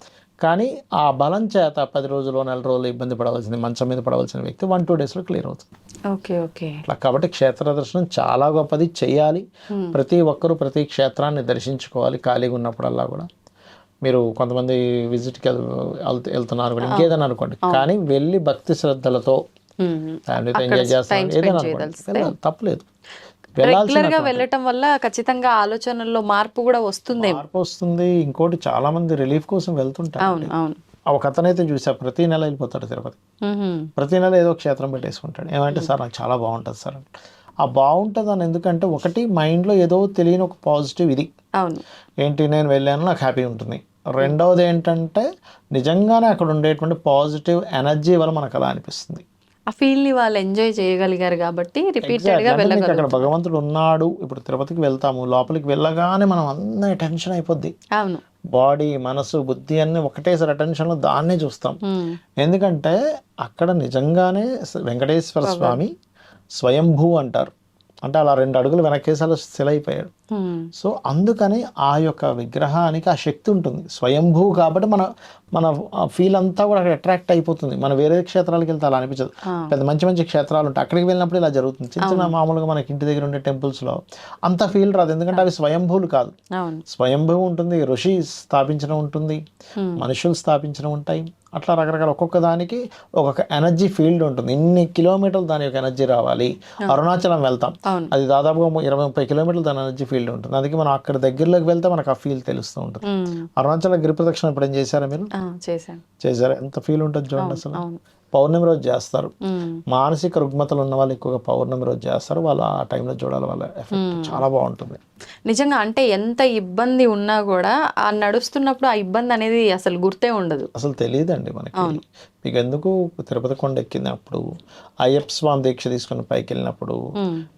కానీ ఆ బలం చేత 10 రోజులు 4 రోజులు ఇబ్బంది పడవలసింది, మంచం మీద పడవలసిన వ్యక్తి 1-2 డేస్లో క్లియర్ అవుతుంది. Okay okay. అట్లా కాబట్టి క్షేత్ర దర్శనం చాలా గొప్పది, చేయాలి. ప్రతి ఒక్కరూ ప్రతి క్షేత్రాన్ని దర్శించుకోవాలి ఖాళీగా ఉన్నప్పుడల్లా కూడా. మీరు కొంతమంది విజిట్కి వెళ్తున్నారు కూడా, ఇంకేదైనా అనుకోండి, కానీ వెళ్ళి భక్తి శ్రద్ధలతో ఫ్యామిలీతో ఎంజాయ్ చేస్తారు, ఏదైనా అనుకోండి, తప్పలేదు. రెగ్యులర్ గా వెళ్ళటం వల్ల ఖచ్చితంగా ఆలోచనల్లో మార్పు కూడా వస్తుంది. ఇంకోటి చాలా మంది రిలీఫ్ కోసం వెళ్తుంటారు. ఒక అతనైతే చూసా, ప్రతి నెల వెళ్ళిపోతాడు తిరుపతి. ప్రతి నెల ఏదో క్షేత్రం పెట్టేసుకుంటాడు. ఏమంటే సార్ నాకు చాలా బాగుంటుంది సార్. ఆ బాగుంటుంది అని ఎందుకంటే, ఒకటి మైండ్లో ఏదో తెలియని ఒక పాజిటివ్ ఇది ఏంటి, నేను వెళ్ళాను నాకు హ్యాపీ ఉంటుంది. రెండవది ఏంటంటే, నిజంగానే అక్కడ ఉండేటువంటి పాజిటివ్ ఎనర్జీ వల్ల మనకు అలా అనిపిస్తుంది. ఆ ఫీల్ ని వాళ్ళు ఎంజాయ్ చేయగలిగారు కాబట్టి రిపీటెడ్ గా వెళ్ళగలుగుతారు. అక్కడ భగవంతుడు ఉన్నాడు. ఇప్పుడు తిరుపతికి వెళ్తాము, లోపలికి వెళ్ళగానే మనం అన్నీ టెన్షన్ అయిపోద్ది. అవును. బాడీ, మనసు, బుద్ధి అన్ని ఒకటేసారి అటెన్షన్లో దాన్నే చూస్తాం. ఎందుకంటే అక్కడ నిజంగానే వెంకటేశ్వర స్వామి స్వయంభూ అంటారు. అంటే అలా 2 అడుగులు వెనకేసి అలా శిలైపోయాడు. సో అందుకని ఆ యొక్క విగ్రహానికి ఆ శక్తి ఉంటుంది. స్వయంభూ కాబట్టి మన ఫీల్ అంతా కూడా అక్కడ అట్రాక్ట్ అయిపోతుంది. మన వేరే క్షేత్రాలకు వెళ్తే అలా అనిపించదు. పెద్ద మంచి క్షేత్రాలు ఉంటాయి, అక్కడికి వెళ్ళినప్పుడు ఇలా జరుగుతుంది. చిన్న మామూలుగా మనకి ఇంటి దగ్గర ఉండే టెంపుల్స్లో అంత ఫీల్ రాదు, ఎందుకంటే అవి స్వయంభూలు కాదు. స్వయంభూ ఉంటుంది, ఋషి స్థాపించడం ఉంటుంది, మనుషులు స్థాపించడం ఉంటాయి. అట్లా రకరకాల ఒక్కొక్క దానికి ఒక్కొక్క ఎనర్జీ ఫీల్డ్ ఉంటుంది. ఇన్ని కిలోమీటర్లు దాని యొక్క ఎనర్జీ రావాలి. అరుణాచలం వెళ్తాం, అది దాదాపుగా 20-30 కిలోమీటర్లు దాని ఎనర్జీ ఫీల్డ్ ఉంటుంది. అందుకే మనం అక్కడ దగ్గరలోకి వెళ్తే మనకు ఆ ఫీల్ తెలుస్తూ ఉంటుంది. అరుణాచలం గిరి ప్రదక్షిణ ఇప్పుడు ఏం చేశారా మీరు? చేశారా? ఎంత ఫీల్ ఉంటుంది చూడండి. అసలు పౌర్ణమి రోజు చేస్తారు. మానసిక రుగ్మతలు ఉన్న వాళ్ళు ఎక్కువగా పౌర్ణమి రోజు చేస్తారు. వాళ్ళు ఆ టైంలో చూడాలి, వాళ్ళ ఎఫెక్ట్ చాలా బాగుంటుంది నిజంగా. అంటే ఎంత ఇబ్బంది ఉన్నా కూడా ఆ నడుస్తున్నప్పుడు ఆ ఇబ్బంది అనేది అసలు గుర్తే ఉండదు, అసలు తెలియదండి మనకి. మీకు ఎందుకు తిరుపతి కొండ ఎక్కినప్పుడు, అయ్యప్ప స్వామి దీక్ష తీసుకుని పైకి వెళ్ళినప్పుడు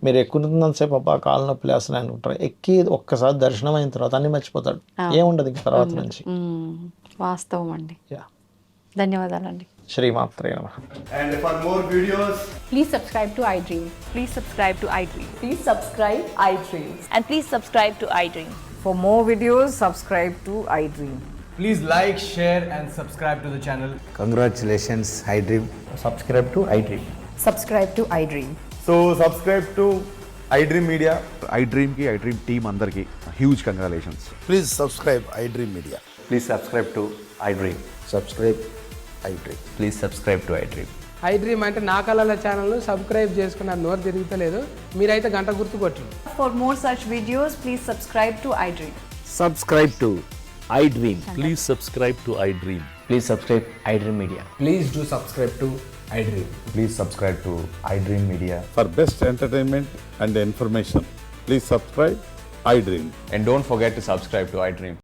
మీరు ఎక్కుతున్నంతసేపు అబ్బా కాళ్ళ నొప్పి లేస్తున్నాయి అనుకుంటారు. ఎక్కి ఒక్కసారి దర్శనం అయిన తర్వాత అన్ని మర్చిపోతాడు, ఏముండదు ఇంక తర్వాత నుంచి. వాస్తవం అండి. ధన్యవాదాలండి. శ్రీమాత్రే నమః. And for more videos, please subscribe to iDream. Please subscribe to iDream. Please subscribe iDream. And please subscribe to iDream. For more videos, subscribe to iDream. please like, share and subscribe to the channel. Congratulations, iDream. Subscribe to iDream. Subscribe to iDream. So subscribe to iDream Media. iDream ki iDream team andarki huge congratulations. Please subscribe iDream Media. Please subscribe to iDream. Subscribe iDream. Please subscribe to iDream. iDream అంటే నా కళల ఛానల్ను subscribe చేసుకున్న నోరు తిరుగుతలేదు, మీరైతే గంట గుర్తు కొట్టండి. For more such videos, please subscribe to iDream. Subscribe to iDream. Please subscribe to iDream. Please subscribe iDream Media. Please do subscribe to iDream. Please subscribe to iDream Media. For best entertainment and information, please subscribe iDream. And don't forget to subscribe to iDream.